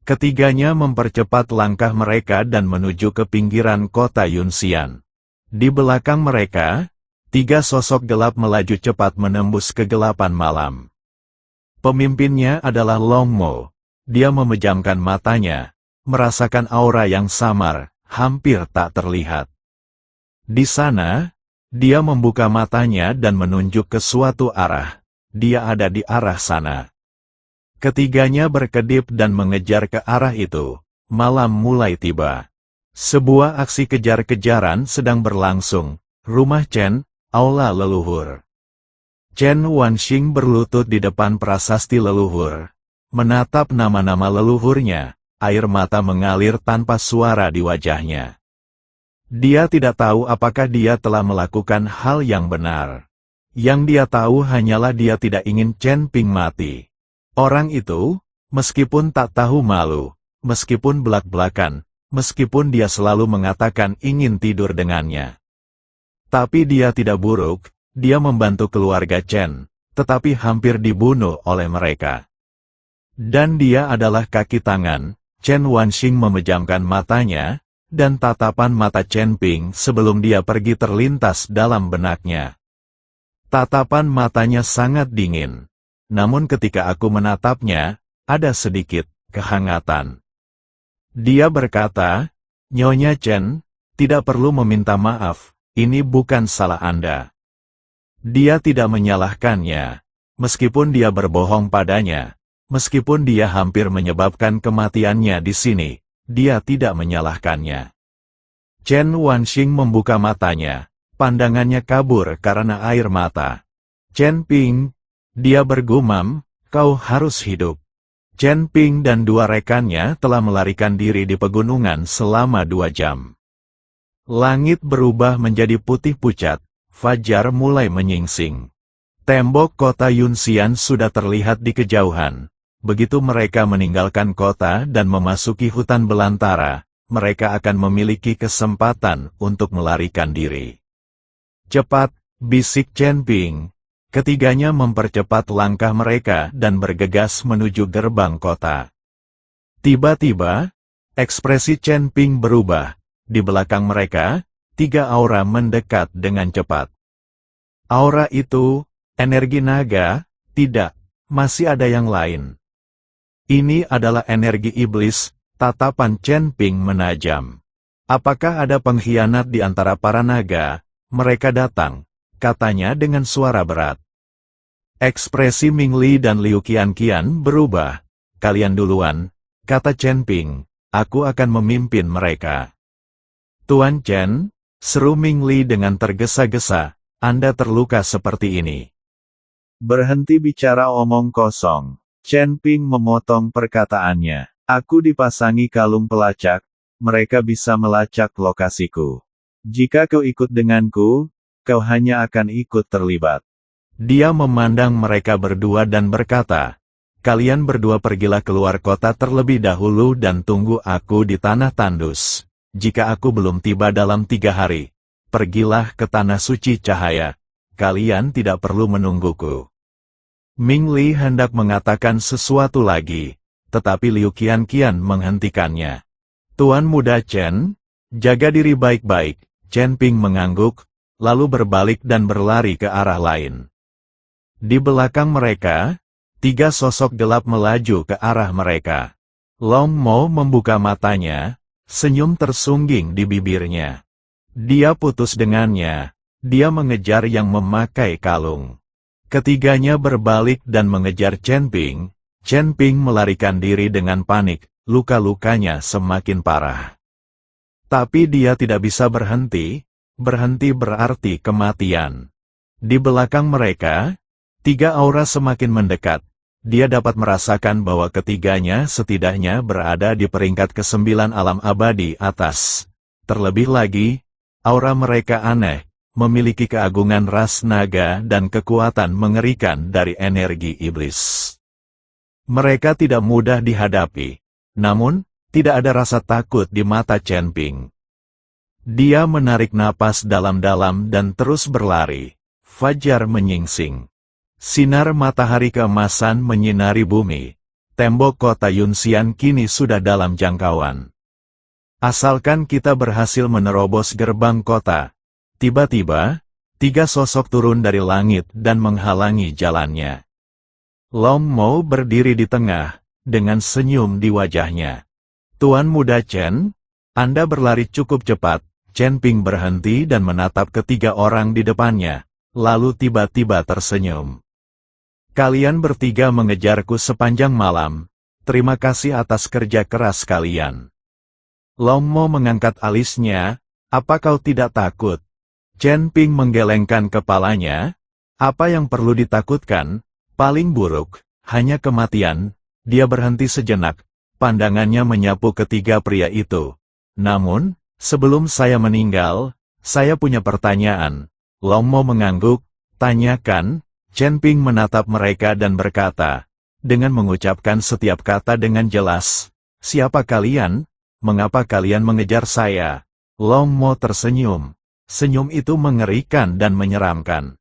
Speaker 2: Ketiganya mempercepat langkah mereka dan menuju ke pinggiran kota Yunxian. Di belakang mereka, tiga sosok gelap melaju cepat menembus kegelapan malam. Pemimpinnya adalah Long Mo. Dia memejamkan matanya, merasakan aura yang samar, hampir tak terlihat. Di sana, dia membuka matanya dan menunjuk ke suatu arah. Dia ada di arah sana. Ketiganya berkedip dan mengejar ke arah itu. Malam mulai tiba. Sebuah aksi kejar-kejaran sedang berlangsung. Rumah Chen, aula leluhur. Chen Wanxing berlutut di depan prasasti leluhur. Menatap nama-nama leluhurnya, air mata mengalir tanpa suara di wajahnya. Dia tidak tahu apakah dia telah melakukan hal yang benar. Yang dia tahu hanyalah dia tidak ingin Chen Ping mati. Orang itu, meskipun tak tahu malu, meskipun belak-belakan, meskipun dia selalu mengatakan ingin tidur dengannya. Tapi dia tidak buruk. Dia membantu keluarga Chen, tetapi hampir dibunuh oleh mereka. Dan dia adalah kaki tangan. Chen Wanxing memejamkan matanya, dan tatapan mata Chen Ping sebelum dia pergi terlintas dalam benaknya. Tatapan matanya sangat dingin. Namun ketika aku menatapnya, ada sedikit kehangatan. Dia berkata, "Nyonya Chen, tidak perlu meminta maaf, ini bukan salah Anda." Dia tidak menyalahkannya, meskipun dia berbohong padanya, meskipun dia hampir menyebabkan kematiannya di sini, dia tidak menyalahkannya. Chen Wanxing membuka matanya, pandangannya kabur karena air mata. "Chen Ping," dia bergumam, "kau harus hidup." Chen Ping dan dua rekannya telah melarikan diri di pegunungan selama 2 jam. Langit berubah menjadi putih pucat. Fajar mulai menyingsing. Tembok kota Yunxian sudah terlihat di kejauhan. Begitu mereka meninggalkan kota dan memasuki hutan belantara, mereka akan memiliki kesempatan untuk melarikan diri. "Cepat," bisik Chen Ping. Ketiganya mempercepat langkah mereka dan bergegas menuju gerbang kota. Tiba-tiba, ekspresi Chen Ping berubah. Di belakang mereka, 3 aura mendekat dengan cepat. Aura itu, energi naga? Tidak, masih ada yang lain. Ini adalah energi iblis. Tatapan Chen Ping menajam. "Apakah ada pengkhianat di antara para naga? Mereka datang," katanya dengan suara berat. Ekspresi Ming Li dan Liu Qianqian berubah. "Kalian duluan," kata Chen Ping. "Aku akan memimpin mereka." "Tuan Chen," seru Ming Li dengan tergesa-gesa, "Anda terluka seperti ini." "Berhenti bicara omong kosong." Chen Ping memotong perkataannya. "Aku dipasangi kalung pelacak, mereka bisa melacak lokasiku. Jika kau ikut denganku, kau hanya akan ikut terlibat." Dia memandang mereka berdua dan berkata, "Kalian berdua pergilah keluar kota terlebih dahulu dan tunggu aku di tanah tandus. Jika aku belum tiba dalam 3 hari, pergilah ke tanah suci cahaya. Kalian tidak perlu menungguku." Ming Li hendak mengatakan sesuatu lagi, tetapi Liu Qianqian menghentikannya. "Tuan muda Chen, jaga diri baik-baik." Chen Ping mengangguk, lalu berbalik dan berlari ke arah lain. Di belakang mereka, 3 sosok gelap melaju ke arah mereka. Long Mo membuka matanya, senyum tersungging di bibirnya. Dia putus dengannya. Dia mengejar yang memakai kalung. Ketiganya berbalik dan mengejar Chen Ping. Chen Ping melarikan diri dengan panik, luka-lukanya semakin parah. Tapi dia tidak bisa berhenti. Berhenti berarti kematian. Di belakang mereka, 3 aura semakin mendekat. Dia dapat merasakan bahwa ketiganya setidaknya berada di peringkat ke-9 alam abadi atas. Terlebih lagi, aura mereka aneh, memiliki keagungan ras naga dan kekuatan mengerikan dari energi iblis. Mereka tidak mudah dihadapi. Namun, tidak ada rasa takut di mata Chen Ping. Dia menarik napas dalam-dalam dan terus berlari. Fajar menyingsing. Sinar matahari keemasan menyinari bumi. Tembok kota Yunxian kini sudah dalam jangkauan. Asalkan kita berhasil menerobos gerbang kota. Tiba-tiba, 3 sosok turun dari langit dan menghalangi jalannya. Long Mo berdiri di tengah, dengan senyum di wajahnya. Tuan Muda Chen, Anda berlari cukup cepat. Chen Ping berhenti dan menatap ketiga orang di depannya, lalu tiba-tiba tersenyum. Kalian bertiga mengejarku sepanjang malam. Terima kasih atas kerja keras kalian. Long Mo mengangkat alisnya. Apa kau tidak takut? Chen Ping menggelengkan kepalanya. Apa yang perlu ditakutkan? Paling buruk, hanya kematian. Dia berhenti sejenak. Pandangannya menyapu ketiga pria itu. Namun, sebelum saya meninggal, saya punya pertanyaan. Long Mo mengangguk. Tanyakan. Chen Ping menatap mereka dan berkata, dengan mengucapkan setiap kata dengan jelas, siapa kalian? Mengapa kalian mengejar saya? Long Mo tersenyum. Senyum itu mengerikan dan menyeramkan.